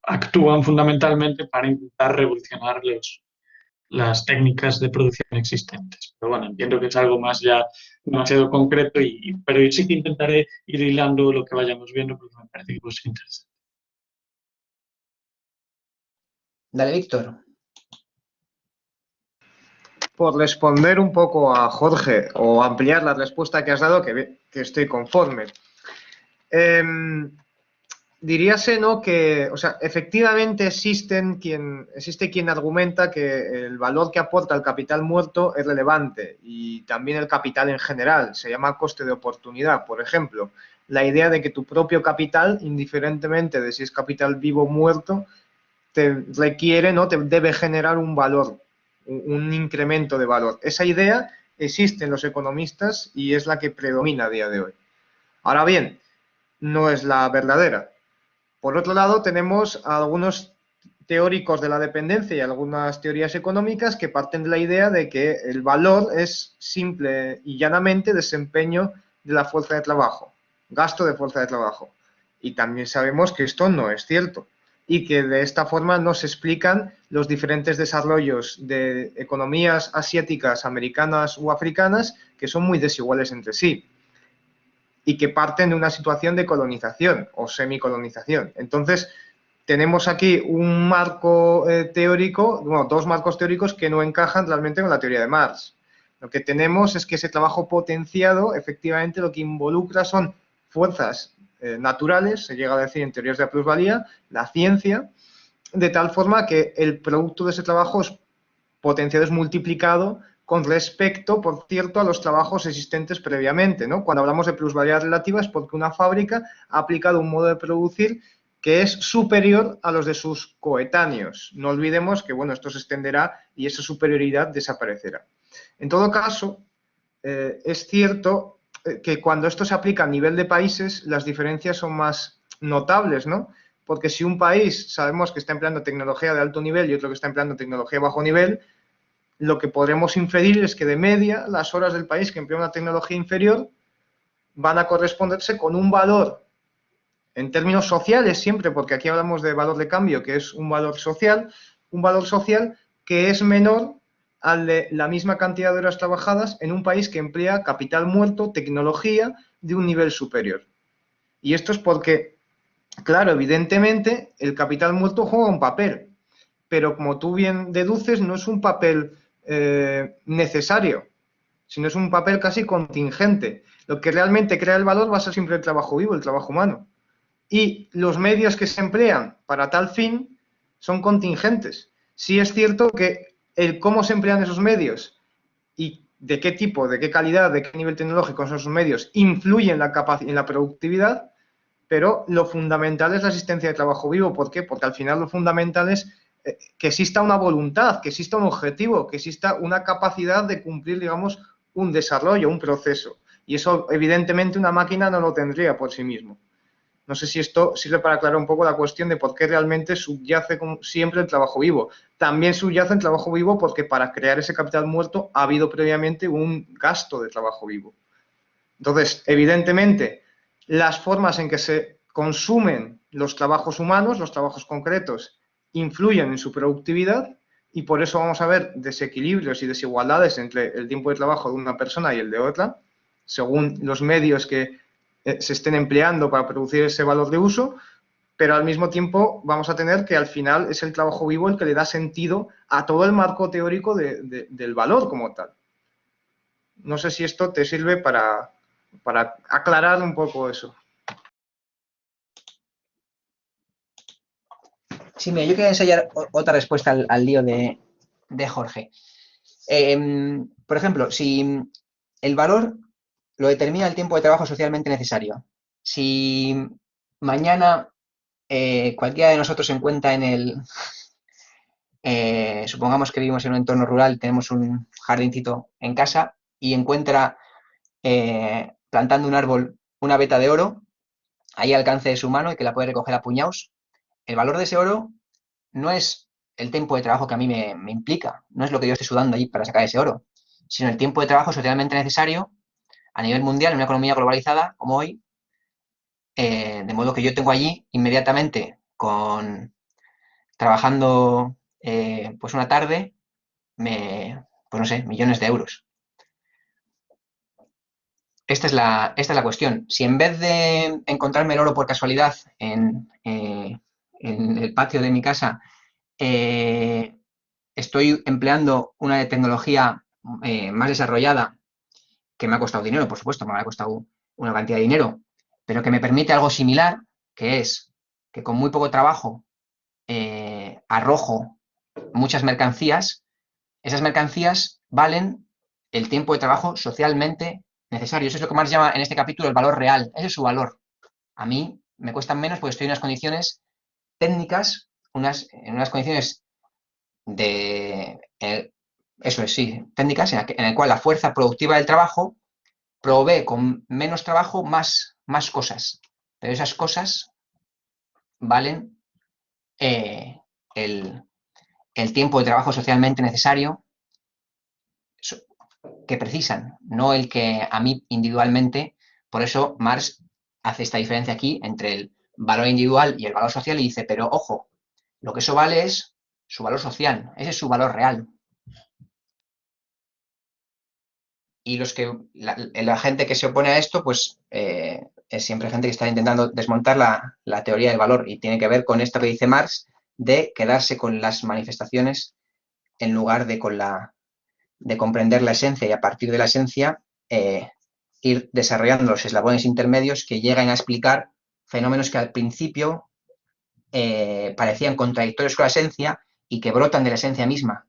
actúan fundamentalmente para intentar revolucionar las técnicas de producción existentes. Pero bueno, entiendo que es algo más ya demasiado concreto, pero sí que intentaré ir hilando lo que vayamos viendo porque me parece que puede ser interesante. Dale, Víctor. Por responder un poco a Jorge o ampliar la respuesta que has dado, que estoy conforme. Diríase, ¿no?, que, o sea, efectivamente existe quien argumenta que el valor que aporta el capital muerto es relevante y también el capital en general, se llama coste de oportunidad. Por ejemplo, la idea de que tu propio capital, indiferentemente de si es capital vivo o muerto, te requiere, ¿no?, te debe generar un valor, un incremento de valor. Esa idea existe en los economistas y es la que predomina a día de hoy. Ahora bien, no es la verdadera. Por otro lado, tenemos a algunos teóricos de la dependencia y algunas teorías económicas que parten de la idea de que el valor es simple y llanamente desempeño de la fuerza de trabajo, gasto de fuerza de trabajo. Y también sabemos que esto no es cierto y que de esta forma no se explican los diferentes desarrollos de economías asiáticas, americanas u africanas que son muy desiguales entre sí y que parten de una situación de colonización o semicolonización. Entonces, tenemos aquí un marco teórico, bueno, dos marcos teóricos que no encajan realmente con la teoría de Marx. Lo que tenemos es que ese trabajo potenciado, efectivamente, lo que involucra son fuerzas naturales, se llega a decir en teorías de la plusvalía, la ciencia, de tal forma que el producto de ese trabajo es potenciado, es multiplicado con respecto, por cierto, a los trabajos existentes previamente, ¿no? Cuando hablamos de plusvalía relativa es porque una fábrica ha aplicado un modo de producir que es superior a los de sus coetáneos. No olvidemos que, bueno, esto se extenderá y esa superioridad desaparecerá. En todo caso, es cierto que cuando esto se aplica a nivel de países, las diferencias son más notables, ¿no? Porque si un país sabemos que está empleando tecnología de alto nivel y otro que está empleando tecnología de bajo nivel, lo que podremos inferir es que de media las horas del país que emplea una tecnología inferior van a corresponderse con un valor en términos sociales siempre, porque aquí hablamos de valor de cambio, que es un valor social que es menor al de la misma cantidad de horas trabajadas en un país que emplea capital muerto, tecnología de un nivel superior. Y esto es porque, claro, evidentemente el capital muerto juega un papel, pero como tú bien deduces, no es un papel necesario, sino es un papel casi contingente. Lo que realmente crea el valor va a ser siempre el trabajo vivo, el trabajo humano. Y los medios que se emplean para tal fin son contingentes. Sí es cierto que el cómo se emplean esos medios y de qué tipo, de qué calidad, de qué nivel tecnológico son esos medios influye en la productividad, pero lo fundamental es la existencia de trabajo vivo. ¿Por qué? Porque al final lo fundamental es que exista una voluntad, que exista un objetivo, que exista una capacidad de cumplir, digamos, un desarrollo, un proceso. Y eso, evidentemente, una máquina no lo tendría por sí mismo. No sé si esto sirve para aclarar un poco la cuestión de por qué realmente subyace siempre el trabajo vivo. También subyace el trabajo vivo porque para crear ese capital muerto ha habido previamente un gasto de trabajo vivo. Entonces, evidentemente, las formas en que se consumen los trabajos humanos, los trabajos concretos, influyen en su productividad y por eso vamos a ver desequilibrios y desigualdades entre el tiempo de trabajo de una persona y el de otra, según los medios que se estén empleando para producir ese valor de uso, pero al mismo tiempo vamos a tener que al final es el trabajo vivo el que le da sentido a todo el marco teórico del valor como tal. No sé si esto te sirve para aclarar un poco eso. Sí, mira, yo quería ensayar otra respuesta al lío de Jorge. Por ejemplo, si el valor lo determina el tiempo de trabajo socialmente necesario. Si mañana cualquiera de nosotros se encuentra en supongamos que vivimos en un entorno rural, tenemos un jardincito en casa y encuentra plantando un árbol una veta de oro ahí al alcance de su mano y que la puede recoger a puñados, el valor de ese oro no es el tiempo de trabajo que a mí me implica, no es lo que yo estoy sudando ahí para sacar ese oro, sino el tiempo de trabajo socialmente necesario a nivel mundial en una economía globalizada como hoy, de modo que yo tengo allí inmediatamente trabajando pues una tarde, pues no sé, millones de euros. Esta es la cuestión. Si en vez de encontrarme el oro por casualidad en el patio de mi casa, estoy empleando una tecnología más desarrollada, que me ha costado dinero, por supuesto, me ha costado una cantidad de dinero, pero que me permite algo similar, que es que con muy poco trabajo arrojo muchas mercancías, esas mercancías valen el tiempo de trabajo socialmente necesario. Eso es lo que Marx llama en este capítulo el valor real. Ese es su valor. A mí me cuestan menos porque estoy en unas condiciones técnicas, en unas condiciones eso es, sí, técnicas, en el cual la fuerza productiva del trabajo provee con menos trabajo más cosas. Pero esas cosas valen el tiempo de trabajo socialmente necesario que precisan, no el que a mí individualmente. Por eso Marx hace esta diferencia aquí entre el valor individual y el valor social y dice, pero ojo, lo que eso vale es su valor social, ese es su valor real. Y la gente que se opone a esto, pues es siempre gente que está intentando desmontar la teoría del valor y tiene que ver con esto que dice Marx de quedarse con las manifestaciones en lugar de comprender la esencia y a partir de la esencia ir desarrollando los eslabones intermedios que llegan a explicar fenómenos que al principio parecían contradictorios con la esencia y que brotan de la esencia misma.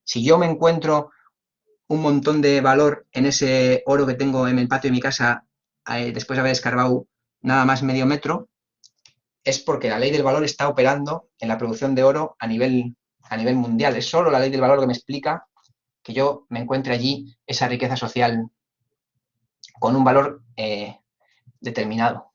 Si yo me encuentro un montón de valor en ese oro que tengo en el patio de mi casa después de haber escarbado nada más medio metro, es porque la ley del valor está operando en la producción de oro a nivel mundial. Es solo la ley del valor que me explica que yo me encuentre allí esa riqueza social con un valor determinado.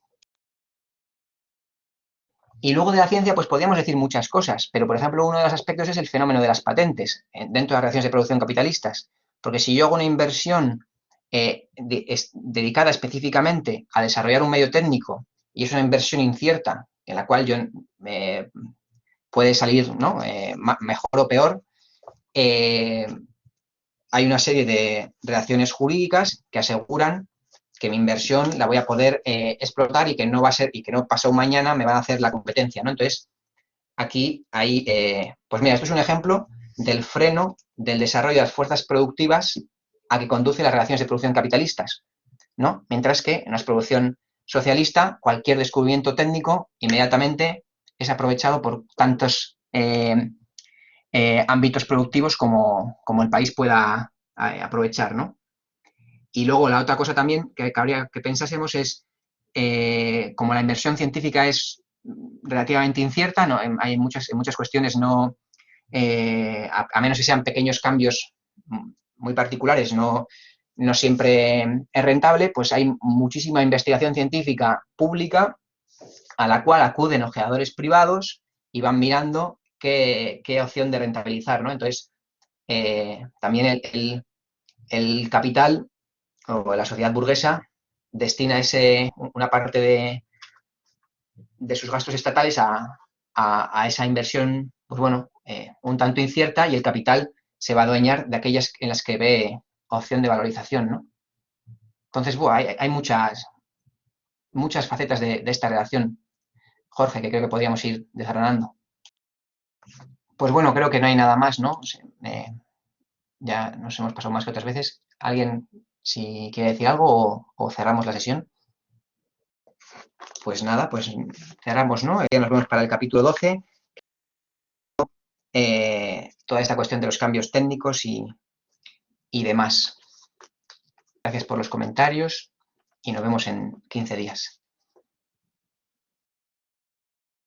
Y luego de la ciencia, pues podríamos decir muchas cosas, pero por ejemplo uno de los aspectos es el fenómeno de las patentes dentro de las relaciones de producción capitalistas. Porque si yo hago una inversión dedicada específicamente a desarrollar un medio técnico y es una inversión incierta, en la cual yo puede salir, ¿no? Mejor o peor, hay una serie de relaciones jurídicas que aseguran que mi inversión la voy a poder explotar y que no va a ser, y que no pasado mañana me van a hacer la competencia, ¿no? Entonces, aquí hay, pues mira, esto es un ejemplo del freno del desarrollo de las fuerzas productivas a que conduce las relaciones de producción capitalistas, ¿no? Mientras que en una producción socialista, cualquier descubrimiento técnico inmediatamente es aprovechado por tantos ámbitos productivos como el país pueda aprovechar, ¿no? Y luego la otra cosa también que habría que pensásemos es, como la inversión científica es relativamente incierta, ¿no? Hay muchas cuestiones no, a menos que sean pequeños cambios muy particulares, no siempre es rentable, pues hay muchísima investigación científica pública a la cual acuden ojeadores privados y van mirando qué opción de rentabilizar, ¿no? Entonces, también el capital o la sociedad burguesa destina una parte de sus gastos estatales a esa inversión, pues bueno, un tanto incierta, y el capital se va a adueñar de aquellas en las que ve opción de valorización, ¿no? Entonces, bueno, hay muchas facetas de esta relación, Jorge, que creo que podríamos ir desgranando. Pues bueno, creo que no hay nada más, ¿no? Ya nos hemos pasado más que otras veces. ¿Alguien, si quiere decir algo o cerramos la sesión? Pues nada, pues cerramos, ¿no? Ya nos vemos para el capítulo 12. Toda esta cuestión de los cambios técnicos y demás. Gracias por los comentarios y nos vemos en 15 días.